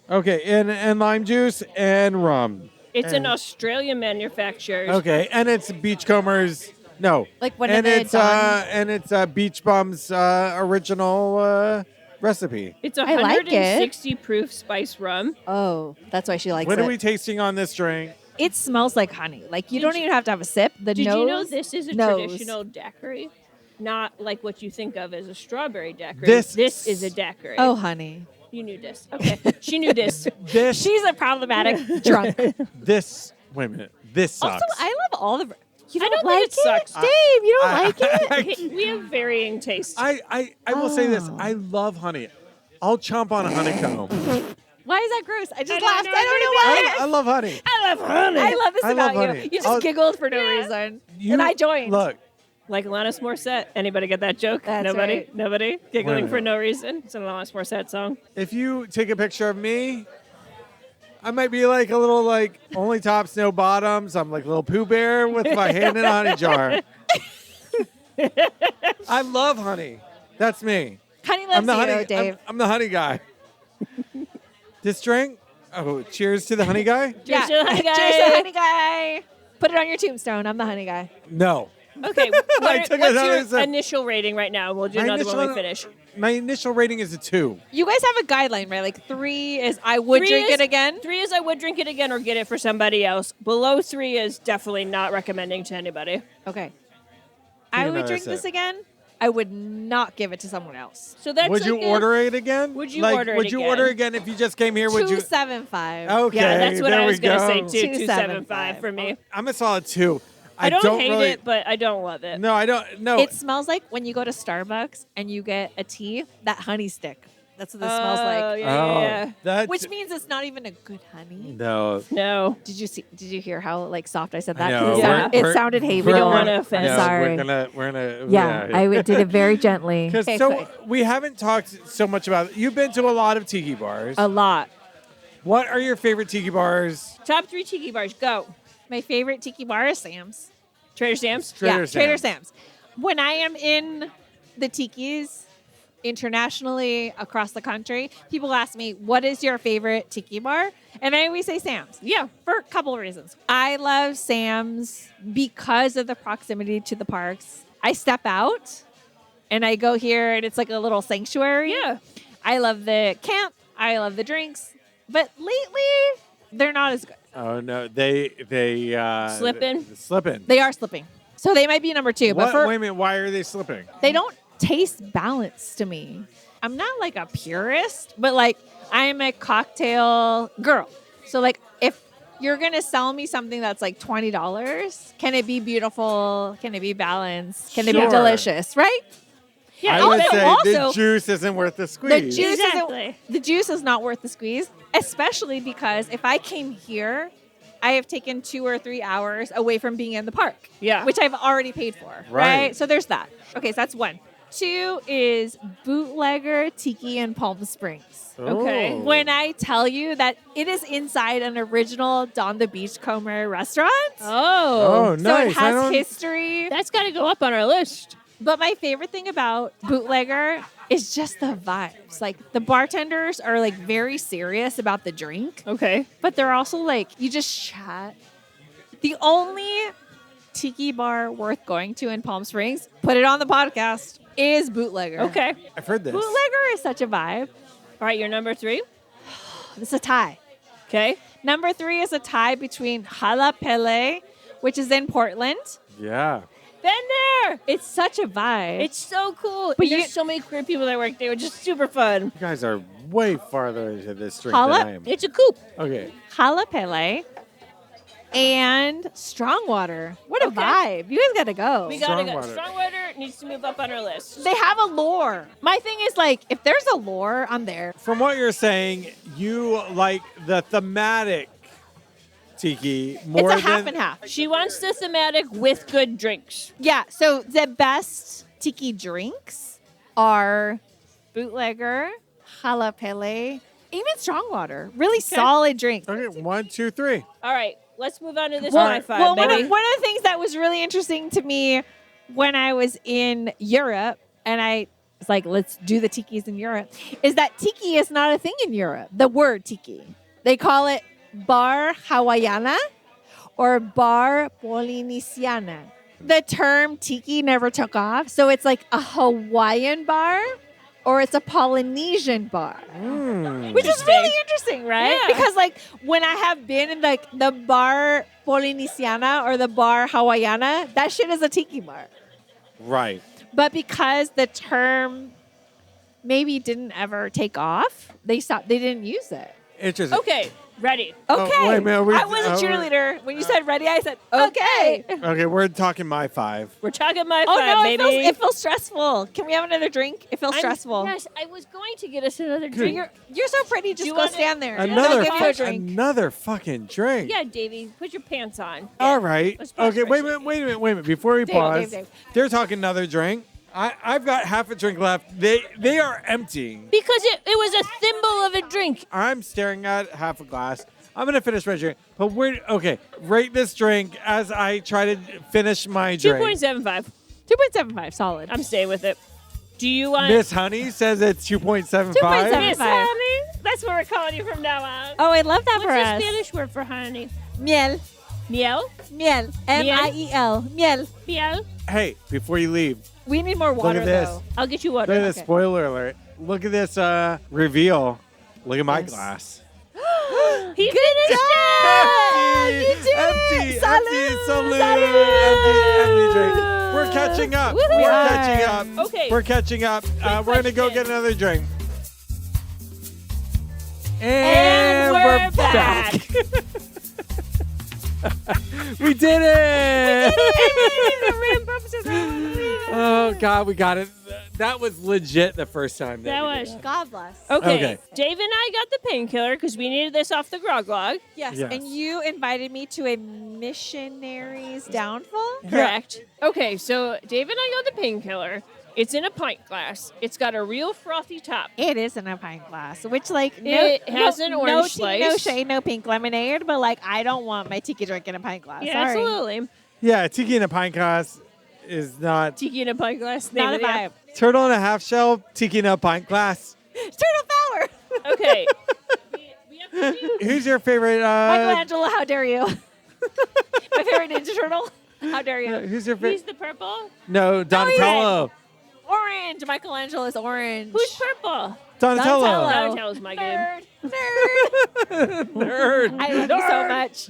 Okay, and lime juice and rum. It's And- an Australian manufacturer. Okay, and it's Beachcombers. No, Like one and of the it's Dawn- and it's Beach Bum's original recipe. It's I like it. 160 proof spice rum. Oh, that's why she likes What it. are we tasting on this drink? It smells like honey. Like you Did don't you- even have to have a sip. The Did nose. you know this is a knows. traditional daiquiri? Not like what you think of as a strawberry daiquiri. This- This is a daiquiri. Oh, honey. You knew this. Okay. She knew this. This She's a problematic drunk. this. Wait a minute. This sucks. Also, I love all the. You I don't, don't think like it sucks. Dave? You don't like it? Okay, we have varying tastes. I will say this. Oh. I love honey. I'll chomp on a honeycomb. Why is that gross? I just don't laughed. know I don't know why. I love honey. I love honey. I love this I about love you. honey. You just I'll- giggled for no reason, and I joined. Look, Like Alanis Morissette. Anybody get that joke? That's Nobody? right. Nobody? Wait a Giggling minute. for no reason. It's an Alanis Morissette song. if you take a picture of me, I might be like a little like only tops, no bottoms. I'm like a little Pooh Bear with my hand in a honey jar. I love honey. That's me. Honey I'm loves the you, honey. Dave. I'm the honey guy. This drink. Oh, cheers to the honey guy. Cheers to the honey guy. Cheers to the honey guy. Put it on your tombstone. I'm the honey guy. No. Okay. I took what's another your sip. initial rating right now? We'll do My another when we initial- finish. My initial rating is a 2. You guys have a guideline, right? Like 3 is I would Three drink is- it again. 3 is I would drink it again or get it for somebody else. Below 3 is definitely not recommending to anybody. Okay. I would another drink sip. this again. I would not give it to someone else. So that's Would you like a- order it again? Would you like, order it Would you again? order again if you just came here? Would you? 275. Okay. Yeah, that's what there I was we gonna go. say too. 275. 275 for me. I'm a solid 2. I don't hate really, it, but I don't love it. No, I don't. No. It smells like when you go to Starbucks and you get a tea, that honey stick. That's what this smells Oh, like. yeah. That's Which means it's not even a good honey. no. No. Did you hear how like soft I said I that? know. 'Cause Yeah. it sounded hey. We don't wanna offend. I'm sorry. We're gonna. Yeah, I did it very gently. Because Okay, so quick. we haven't talked so much about. You've been to a lot of tiki bars. A lot. What are your favorite tiki bars? Top 3 tiki bars. Go. My favorite tiki bar is Sam's. Trader Sam's. Trader Trader Sam's. Sam's. When I am in the tikis internationally across the country, people ask me, what is your favorite tiki bar? And I always say Sam's. Yeah. For a couple of reasons. I love Sam's because of the proximity to the parks. I step out and I go here and it's like a little sanctuary. Yeah. I love the camp. I love the drinks. But lately, they're not as good. Oh no, they Slipping? Slipping. They are slipping. So they might be number 2. But What? for, Wait a minute. Why are they slipping? they don't taste balanced to me. I'm not like a purist, but like I'm a cocktail girl. So like if you're going to sell me something that's like $20, can it be beautiful? Can it be balanced? Can it be Sure. delicious, right? Yeah, I would also- say the also- juice isn't worth the The squeeze. juice Exactly. the juice is not worth the squeeze, especially because if I came here, I have taken 2 or 3 hours away from being in the park. Yeah. Which I've already paid for. Right. So there's that. Okay, so that's 1. 2 is Bootlegger Tiki in Palm Springs. Okay. Oh. When I tell you that it is inside an original Don the Beachcomber restaurant. Oh. Oh, nice. So it I has don't- history. That's got to go up on our list. But my favorite thing about Bootlegger is just the vibes. Like the bartenders are like very serious about the drink, Okay. but they're also like, you just chat. The only tiki bar worth going to in Palm Springs, put it on the podcast, is Bootlegger. Okay. I've heard this. Bootlegger is such a vibe. All right, your number 3. It's a tie. Okay. Number 3 is a tie between Jalapele, which is in Portland. Yeah. Been there. It's such a vibe. It's so cool. But But there's you- so many queer people that work there. It's just super fun. You guys are way farther into this drink Holla? than I am. It's a coupe. Okay. Jalapele and Strongwater. What a Okay. vibe. You guys got to go. We got to go. Strongwater. Strongwater needs to move up on our list. They have a lore. My thing is like, if there's a lore, I'm there. From what you're saying, you like the thematic tiki more It's a half than and half. She wants the thematic with good drinks. Yeah. So the best tiki drinks are Bootlegger, Jalapele, even Strongwater. Really solid drinks. Okay, 1, 2, 3. All right, let's move on to this Well, high five, well, baby. one of the things that was really interesting to me when I was in Europe, and I was like, let's do the tikis in Europe, is that tiki is not a thing in Europe. The word tiki. They call it bar hawaiana or bar polinesiana. The term tiki never took off, so it's like a Hawaiian bar or it's a Polynesian bar. Which is really interesting, right? Yeah. Because like when I have been in like the bar Polinesiana or the bar Hawaiiana, that shit is a tiki bar. Right. But because the term maybe didn't ever take off, they didn't use it. Interesting. Okay, ready. Oh, Okay. wait a minute, we- I was a cheerleader. When you said ready, I said okay. Okay, we're talking my 5. We're talking my Oh five, no, baby. it feels stressful. Can we have another drink? It feels I'm- stressful. Yes, I was going to get us another drink. You're so pretty. Just you go want stand there. Another I'll give you a drink. another fucking drink. Yeah, Davey, put your pants on. All right. Let's pause Okay, for a wait a second. minute. Before we Dave, pause, Dave. they're talking another drink. I've got half a drink left. They are emptying. Because it was a thimble of a drink. I'm staring at half a glass. I'm gonna finish my drink, but rate this drink as I try to finish my drink. 2.75. 2.75, solid. I'm staying with it. Do you want Miss Honey says it's 2.75. 2.75. Miss Honey? That's what we're calling you from now on. Oh, I love that What's for the us. Spanish word for honey? Miel. Miel? Miel. M-I-E-L. Miel. Miel? Hey, before you leave, We need more water, at this. though. I'll get you look water. at this Okay. spoiler alert. Look at this reveal. Look at my Yes. glass. He finished it! You did Empty, it! Salud! empty, salute, Salud! empty drink. We're catching up. Woohoo! We're catching up. Okay. We're catching up. We're gonna go question. get another drink. And we're back. We did it! Oh God, we got it. That was legit the first time. That we was. did God bless. Okay. Okay. Dave and I got the painkiller because we needed this off the Grog Log. Yes. Yes. And you invited me to a missionary's downfall? Correct. Okay, so Dave and I got the painkiller. It's in a pint glass. It's got a real frothy top. It is in a pint glass, which like It has an orange no slice. no shade, no pink lemonade, but like I don't want my tiki drink in a pint glass. Yeah, Sorry. absolutely. Yeah, tiki in a pint glass is not. Tiki in a pint glass. Not a name of the vibe. app. Turtle in a half shell, tiki in a pint glass. Turtle power. Okay. we have to do- Who's your favorite? Michelangelo, how dare you? My favorite Ninja Turtle. How dare you? Who's your He's favorite? the purple. No, Donatello. Orange. Michelangelo is orange. Who's purple? Donatello. Donatello. Donatello's my game. Nerd. Nerd. Nerd. I love you so much.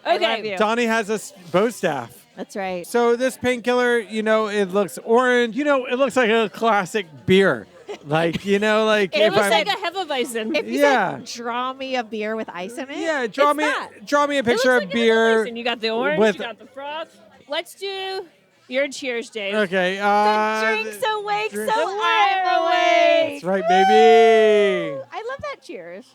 I love Okay. you. Donnie has a bow staff. That's right. So this painkiller, it looks orange. It looks like a classic beer. Like, you know, like It if looks I'm, like a Hefeweizen. If you Yeah. said, draw me a beer with ice in it. yeah, draw it's me that. a It picture looks of like a beer. Hefeweizen. You got the orange, with- you got the froth. Let's do your cheers, Dave. Okay. Drinks awake, drink- so So I'm we're awake. That's right, baby. I love that. Cheers.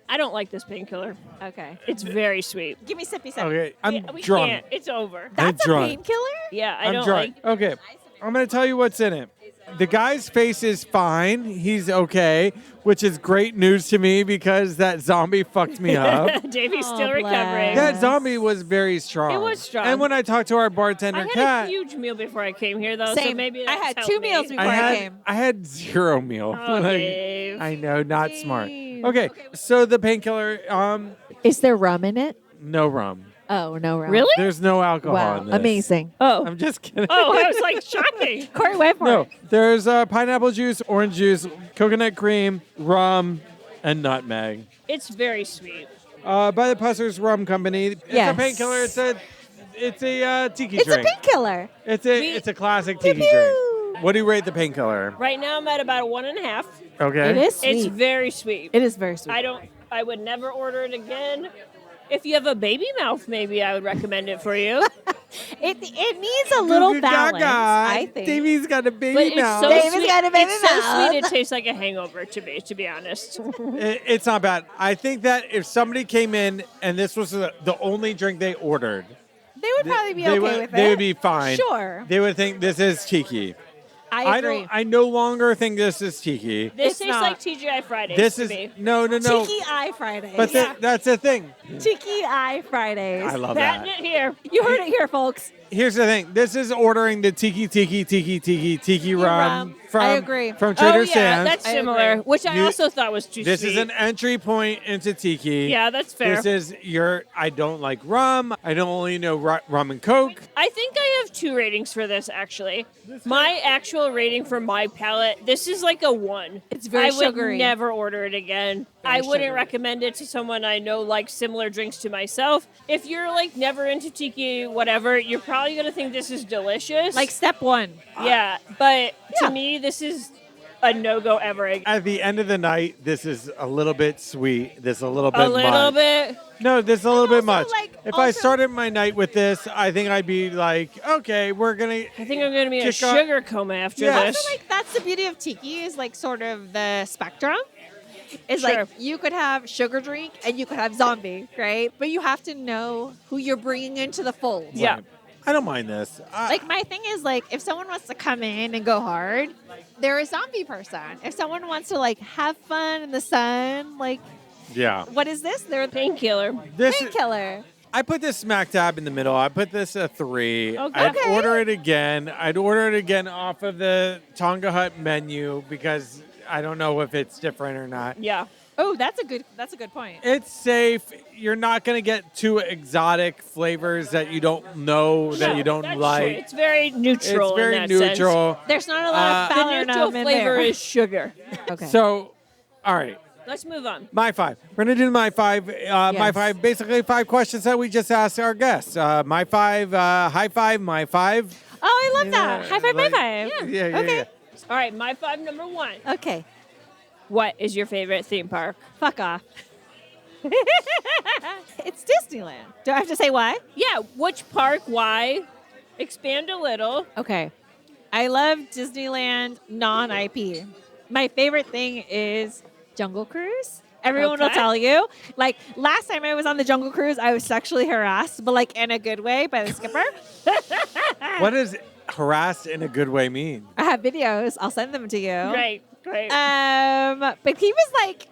I don't like this painkiller. Okay. It's very sweet. Give me sippy sip. Okay, I'm we drunk. can't. It's over. That's a drunk. painkiller? Yeah, I I'm don't drunk. like. Okay, I'm gonna tell you what's in it. The guy's face is fine. He's okay, which is great news to me because that zombie fucked me up. Davey's Oh, still bless. recovering. That zombie was very strong. It was strong. And when I talked to our bartender, I had Kat, a huge meal before I came here, though, so Same. maybe I that's had helped 2 me. meals before I I had came. I had 0 meal. Oh, Dave. I know, not smart. Dave. Okay, so the painkiller, Is there rum in it? no rum. Oh, no rum. Really? There's no alcohol Wow. in this. Amazing. Oh. I'm just kidding. Oh, I was like shocking. Corey, wait for No, it. there's pineapple juice, orange juice, coconut cream, rum, and nutmeg. It's very sweet. By the Pussers Rum Company. It's Yes. a painkiller. It's a tiki It's a drink. painkiller. It's a classic tiki Pew, drink. pew. What do you rate the painkiller? Right now, I'm at about a 1.5. Okay. It is sweet. It's very sweet. It is very sweet. I would never order it again. If you have a baby mouth, maybe I would recommend it for you. It needs a little Goo goo balance, gaga. I think. Davey's got a But baby it's mouth. so David's sweet. got a baby It's so mouth. sweet. It tastes like a hangover to be honest. It's not bad. I think that if somebody came in and this was the only drink they ordered, They would probably be they okay would, with it. they would be fine. Sure. They would think this is tiki. I agree. I no longer think this is tiki. This It's tastes not. like TGI Fridays This to is me. no. Tiki Eye Fridays. But that's the thing. Tiki Eye Fridays. I love Patent that. it here. You heard it here, folks. Here's the thing. This is ordering the tiki rum rum. from I agree. from Trader Oh yeah, Sam's. that's I similar, agree. which I You- also thought was too This sweet. is an entry point into tiki. Yeah, that's fair. This is I don't like rum. I don't only know rum and coke. I think I have 2 ratings for this actually. My actual rating for my palate, this is like a 1. It's very I would sugary. never order it again. I wouldn't sugary. recommend it to someone I know likes similar drinks to myself. If you're like never into tiki, whatever, you're probably gonna think this is delicious. Like step 1. yeah, but Yeah. to me, this is a no-go ever again. At the end of the night, this is a little bit sweet. This is a little bit A little much. bit. No, this is a little bit also, much. like, If I also- started my night with this, I think I'd be like, okay, we're gonna. I think I'm gonna be in a Kick off- sugar coma after Yeah. this. Also, like, that's the beauty of tiki is like sort of the spectrum. It's Sure. like you could have sugar drink and you could have zombie, right? But you have to know who you're bringing into the fold. Yeah. I don't mind this. Like my thing is like if someone wants to come in and go hard, they're a zombie person. If someone wants to like have fun in the sun, like yeah. what is this? They're a Painkiller. This is, painkiller. I put this smack dab in the middle. I put this a 3. Okay. I'd Okay. order it again. I'd order it again off of the Tonga Hut menu because I don't know if it's different or not. Yeah. Oh, that's a good point. It's safe. You're not going to get too exotic flavors that you don't know, that No, you don't that's like. true. It's very neutral. It's very in that sense. neutral. There's not a lot of The falernum neutral in flavor there. is sugar. Okay. So, all right. Let's move on. My 5. We're going to do my 5. My Yes. 5, basically 5 questions that we just asked our guests. My 5, high 5, my 5. Oh, I love that. Yeah, High five, like- high five. Yeah. Okay. All right, my 5 number 1. Okay. What is your favorite theme park? Fuck off. It's Disneyland. Do I have to say why? Yeah, which park? Why? Expand a little. Okay. I love Disneyland non-IP. My favorite thing is Jungle Cruise. Everyone will Okay. tell you. Like last time I was on the Jungle Cruise, I was sexually harassed, but like in a good way by the skipper. What does harassed in a good way mean? I have videos. I'll send them to you. Great. But he was like,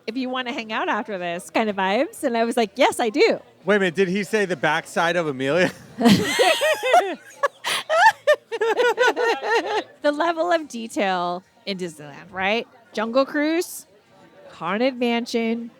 if you want to hang out after this kind of vibes. And I was like, yes, I do. Wait a minute. Did he say the backside of Amelia? The level of detail in Disneyland, right? Jungle Cruise, Haunted Mansion,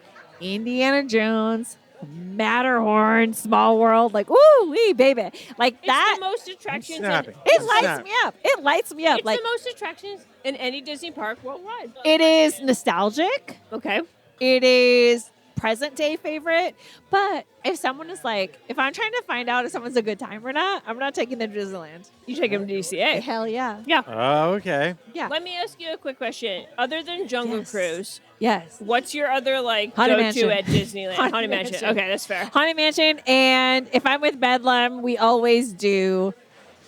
Indiana Jones, Matterhorn, Small World, like, ooh, wee, baby. Like It's that. the most attractions. snapping. It Snap. lights me up. It lights me up. It's Like the most attractions in any Disney park worldwide. it is nostalgic. Okay. It is present day favorite. But if someone is like, if I'm trying to find out if someone's a good time or not, I'm not taking them to Disneyland. You take him to DCA. Hell yeah. Yeah. Oh, okay. Yeah. Let me ask you a quick question. Other than Jungle Yes. Cruise, Yes. what's your other like Haunted go-to Mansion. at Disneyland? Haunted Mansion. Mansion. Okay, that's fair. Haunted Mansion. And if I'm with Bedlam, we always do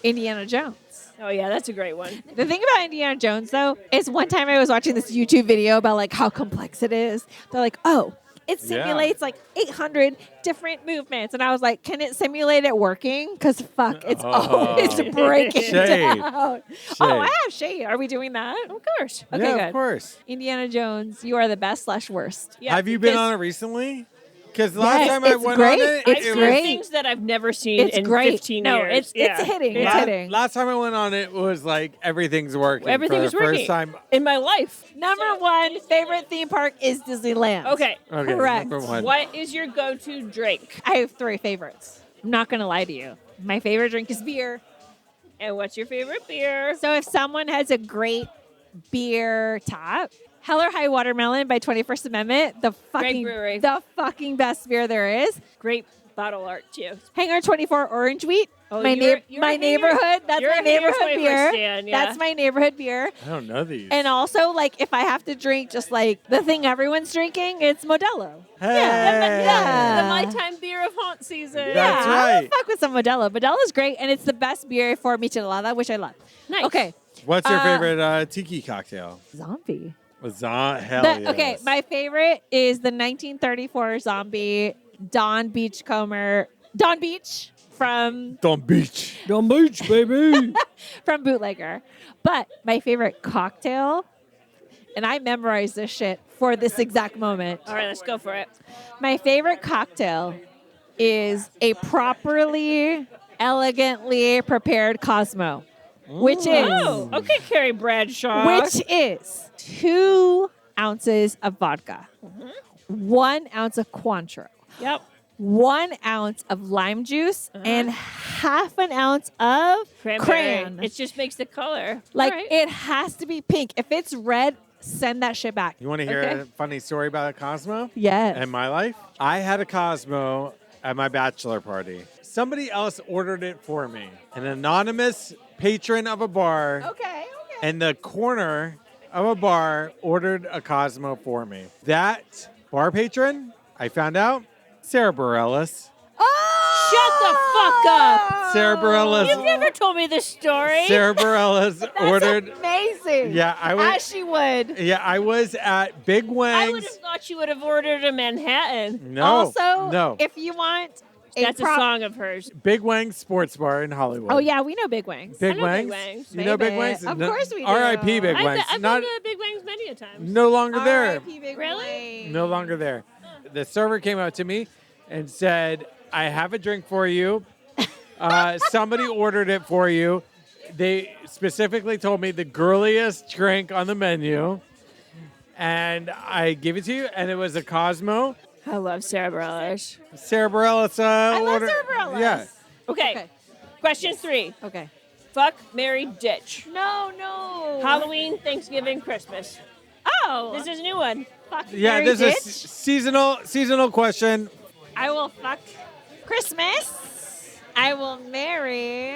Indiana Jones. Oh yeah, that's a great one. The thing about Indiana Jones, though, is one time I was watching this YouTube video about like how complex it is. They're like, oh, it simulates like 800 different movements. And I was like, can it simulate it working? Because fuck, it's always breaking Shade. down. Shade. Oh, I have shade. Are we doing that? Of course. Okay, yeah, good. of course. Indiana Jones, you are the best / worst. Yeah, Have you been because on it recently? Because last Yes, time I it's went great. on it, It's I've it seen great. things that I've never seen It's in great. 15 No, years. it's hitting. It's La- hitting. Last time I went on it was like everything's working. Everything for was the working first time. in my life. Number one favorite theme park is Disneyland. Okay. Okay, Correct. number one. What is your go-to drink? I have 3 favorites. I'm not going to lie to you. My favorite drink is beer. And what's your favorite beer? So if someone has a great beer top, Hell or High Watermelon by 21st Amendment, the brewery. fucking best beer there is. Great bottle art too. Hangar 24 Orange Wheat. Oh, my you're my a Hangar- neighborhood. That's you're my a Hangar neighborhood 24 beer. stan, yeah. That's my neighborhood beer. I don't know these. And also, like, if I have to drink just like the thing everyone's drinking, it's Modelo. hey. Yeah. The My Time beer of haunt season. That's yeah, I right. would fuck with some Modelo. Modelo's great, and it's the best beer for michelada, which I love. Nice. Okay, What's your favorite tiki cocktail? zombie. Hell yes. Okay, my favorite is the 1934 zombie Don Beach from Don Beach. Don't beach, baby. from Bootlegger. But my favorite cocktail, and I memorized this shit for this exact moment. All right, let's go for it. My favorite cocktail is a properly, elegantly prepared Cosmo, which is Oh, okay, Carrie Bradshaw. which is 2 ounces of vodka, 1 ounce of Cointreau, Yep. 1 ounce of lime juice, and half an ounce of Cranberry. crayon. It just makes the color. Like, All right. it has to be pink. If it's red, send that shit back. You want to hear Okay. a funny story about a Cosmo? Yes. In my life, I had a Cosmo at my bachelor party. Somebody else ordered it for me. An anonymous patron of a bar Okay. in the corner of a bar ordered a Cosmo for me. That bar patron, I found out, Sarah Bareilles. Oh! Shut the fuck up. Sarah Bareilles. You've never told me this story. Sarah Bareilles That's ordered. amazing. Yeah, I was. As she would. Yeah, I was at Big I would Wang's. have thought you would have ordered a Manhattan. No, Also, no. if you want That's a song of hers. Big Wang's Sports Bar in Hollywood. Oh yeah, we know Big Wings. Big I know Big Wangs? Wangs. You know Big Maybe. Wangs? Of No- course we do. R.I.P. Big Wangs. I've Not been to Big Wangs many a times. no longer there. R.I.P. Big Really? Wings. No longer there. The server came up to me and said, "I have a drink for you. Somebody ordered it for you. They specifically told me the girliest drink on the menu, and I gave it to you. And it was a Cosmo. I love Sarah Bareilles. Sarah Bareilles I love ordered. Sarah Bareilles. Yeah. Okay. Okay. Question 3. Okay. Fuck, marry, ditch. No. Halloween, Thanksgiving, Christmas. Oh. This is a new one. fuck Yeah, Mary this Ditch. is seasonal question. I will fuck Christmas. I will marry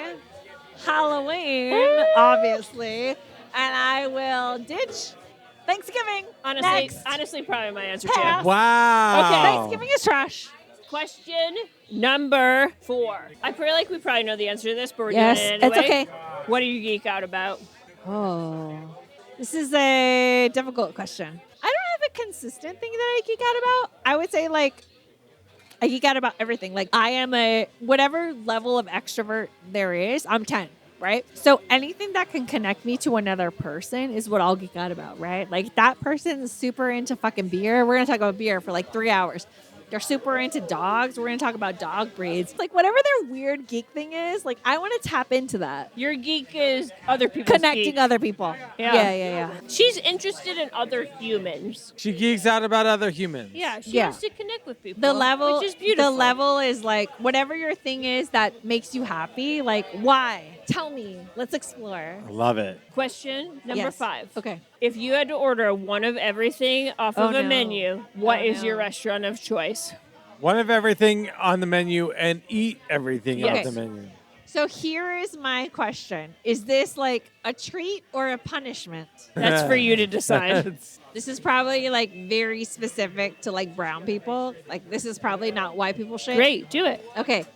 Halloween, obviously, and I will ditch Thanksgiving. Next. Honestly, probably my answer Pass. too. Wow. Okay. Thanksgiving is trash. Question number 4. I feel like we probably know the answer to this, but we're Yes, doing it anyway. it's okay. What do you geek out about? Oh, this is a difficult question. I don't have a consistent thing that I geek out about. I would say I geek out about everything. Like I am whatever level of extrovert there is, I'm 10, right? So anything that can connect me to another person is what I'll geek out about, right? Like that person's super into fucking beer. We're going to talk about beer for like 3 hours. They're super into dogs. We're going to talk about dog breeds. Like whatever their weird geek thing is, like I want to tap into that. Your geek is other people's Connecting geek. other people. Yeah. Yeah. She's interested in other humans. She geeks out about other humans. Yeah, she Yeah. wants to connect with people. The level, which is beautiful. The level is like whatever your thing is that makes you happy. Like why? Tell me. Let's explore. I love it. Question number Yes. 5. Okay. If you had to order one of everything off Oh, of a no. menu, what Oh, is your no. restaurant of choice? One of everything on the menu and eat everything Yes. off the menu. So here is my question. Is this like a treat or a punishment? That's for you to decide. This is probably like very specific to like brown people. Like this is probably not white people shit. Great, do it. Okay.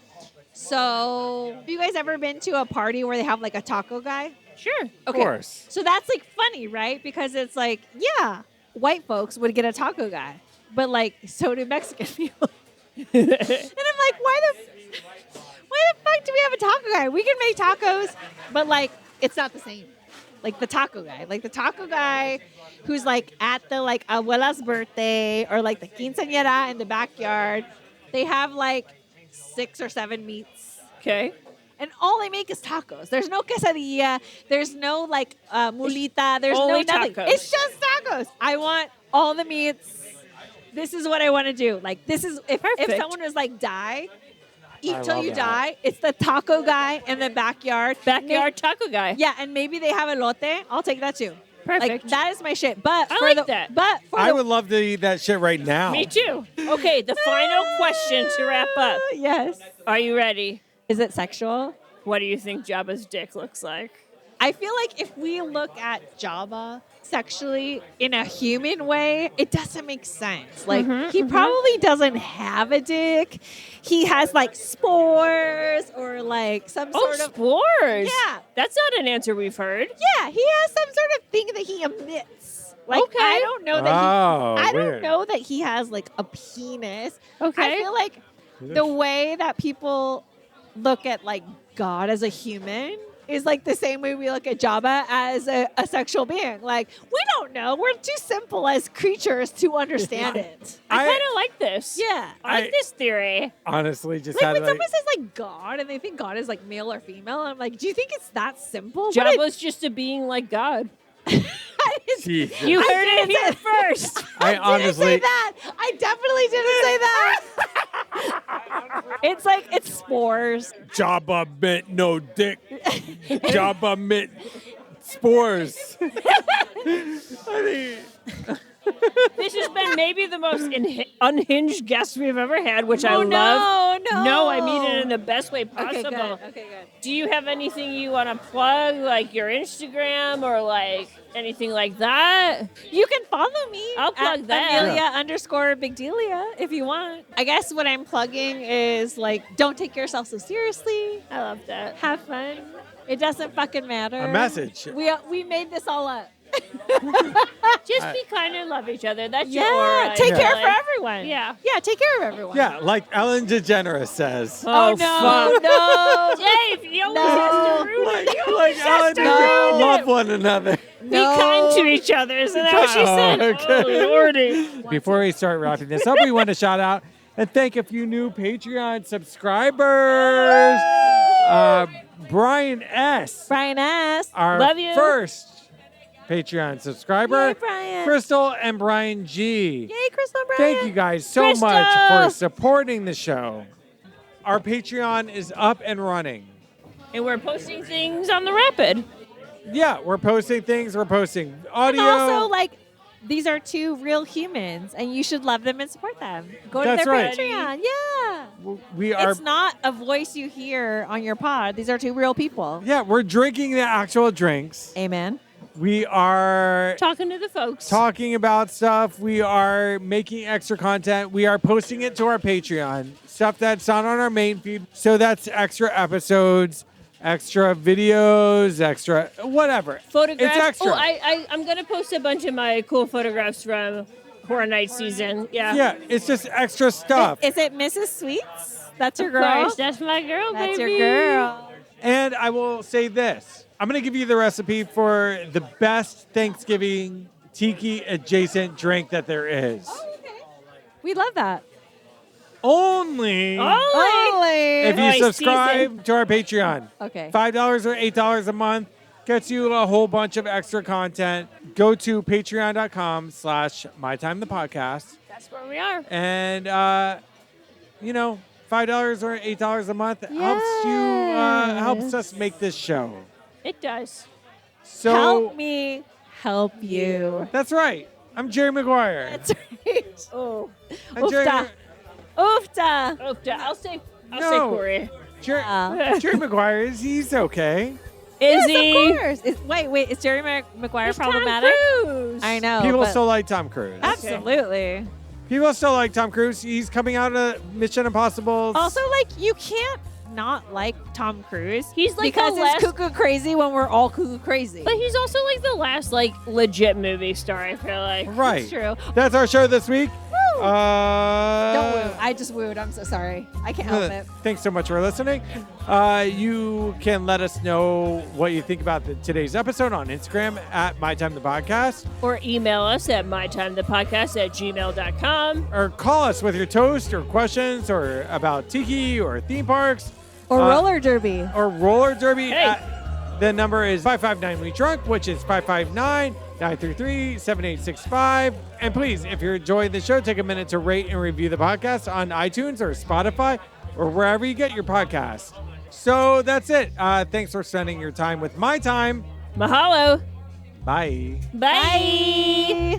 So have you guys ever been to a party where they have like a taco guy? Sure. Of Okay. course. So that's like funny, right? Because it's like, yeah, white folks would get a taco guy, but like so do Mexican people. And I'm like, why the fuck do we have a taco guy? We can make tacos, but like it's not the same. Like the taco guy who's like at the like abuela's birthday or like the quinceañera in the backyard. They have like 6 or 7 meats. Okay. And all they make is tacos. There's no quesadilla. There's no like mulita. There's Only no nothing. tacos. It's just tacos. I want all the meats. This is what I want to do. Like this is if Perfect. someone was like die, eat I till love you that. die. It's the taco guy in the backyard. Backyard taco guy. Yeah, and maybe they have elote. I'll take that too. Like Perfect. that is my shit. But I for like the, that. But for I the, would love to eat that shit right now. Me too. Okay, the final question to wrap up. Yes. Are you ready? Is it sexual? What do you think Jabba's dick looks like? I feel like if we look at Jabba sexually in a human way, it doesn't make sense. Like, he probably doesn't have a dick. He has like spores or like some Oh, sort of. spores. Yeah. That's not an answer we've heard. Yeah, he has some sort of thing that he emits. Like, Okay. I don't know that Oh, I don't weird. know that he has like a penis. Okay. I feel like the way that people look at like God as a human is like the same way we look at Jabba as a sexual being. Like, we don't know. We're too simple as creatures to understand it. I I- kind of like this. Yeah. I like I- this theory. Honestly, just Like had when like, someone says like God and they think God is like male or female, I'm like, do you think it's that simple? What if- Jabba's just a being like God. Jesus. You I heard it didn't here say- first. I didn't say honestly, that. I definitely didn't say that. It's like it's spores. Jabba meant no dick. Jabba meant spores. This has been maybe the most unhinged guest we've ever had, which I Oh, love. no. No, I mean it in the best way Okay, possible. good. Okay, good. Do you have anything you want to plug, like your Instagram or like anything like that? You can follow me. I'll plug at that. Amelia_Bigdelia if you want. I guess what I'm plugging is like, don't take yourself so seriously. I love that. Have fun. It doesn't fucking matter. A message. We made this all up. Just be kind and love each other. That's your Yeah, aura. take I care feel for like. everyone. Yeah. Yeah, take care of everyone. Yeah, like Ellen DeGeneres says. Oh, no, fuck. no. Dave, you always No. have to ruin Like, it. like Ellen to DeGeneres ruin love it. one another. Be kind to each other. Isn't that what she said? okay. Oh, Lordy. Before we start wrapping this up, we want to shout out and thank a few new Patreon subscribers. Brian S., Brian S. our Love you. first Patreon subscriber. Yay, Brian. Crystal and Brian G. Yay, Crystal and Brian. Thank you guys so Crystal! much for supporting the show. Our Patreon is up and running. And we're posting things on the Rapid. Yeah, we're posting things. We're posting audio. And also, like, these are 2 real humans, and you should love them and support them. Go That's to their right. Patreon. Yeah. we are. It's not a voice you hear on your pod. These are 2 real people. Yeah, we're drinking the actual drinks. Amen. We are Talking to the folks. talking about stuff. We are making extra content. We are posting it to our Patreon. Stuff that's not on our main feed. So that's extra episodes, extra videos, extra whatever. Photographs. It's extra. Oh, I'm going to post a bunch of my cool photographs from Horror Night season. Yeah. Yeah, it's just extra stuff. Is it Mrs. Sweets? That's your Of girl? course, that's my girl, That's baby. your girl. And I will say this. I'm going to give you the recipe for the best Thanksgiving tiki adjacent drink that there is. Okay. We love that. Only Only. if you Nice subscribe to our Patreon. Okay. $5 or $8 a month gets you a whole bunch of extra content. Go to patreon.com/mytimethepodcast. That's where we are. And, $5 or $8 a month helps us make this show. It does. So Help me help you. That's right. I'm Jerry Maguire. That's right. Oh, And Jerry, Oofta. Oofta. I'll say No. Corey. Jerry Maguire, he's okay. Is Yes, he? of course. Wait, is Jerry Maguire It's Tom problematic? Cruise. I know. People but- still like Tom Cruise. Absolutely. People still like Tom Cruise. He's coming out of Mission Impossible. Also, like, you can't not like Tom Cruise. He's like because the it's last- cuckoo crazy when we're all cuckoo crazy. But he's also like the last like legit movie star. I feel like. Right. It's true. That's our show this week. Don't woo. I just wooed. I'm so sorry. I can't help it. Thanks so much for listening. You can let us know what you think about today's episode on Instagram at MyTimeThePodcast. Or email us at mytimethepodcast@gmail.com. Or call us with your toast or questions or about Tiki or theme parks. Or roller derby. Or roller derby. Hey. The number is 559-WE-DRUNK, which is 559-933-7865. And please, if you're enjoying the show, take a minute to rate and review the podcast on iTunes or Spotify or wherever you get your podcasts. So that's it. Thanks for spending your time with My Time. Mahalo. Bye. Bye.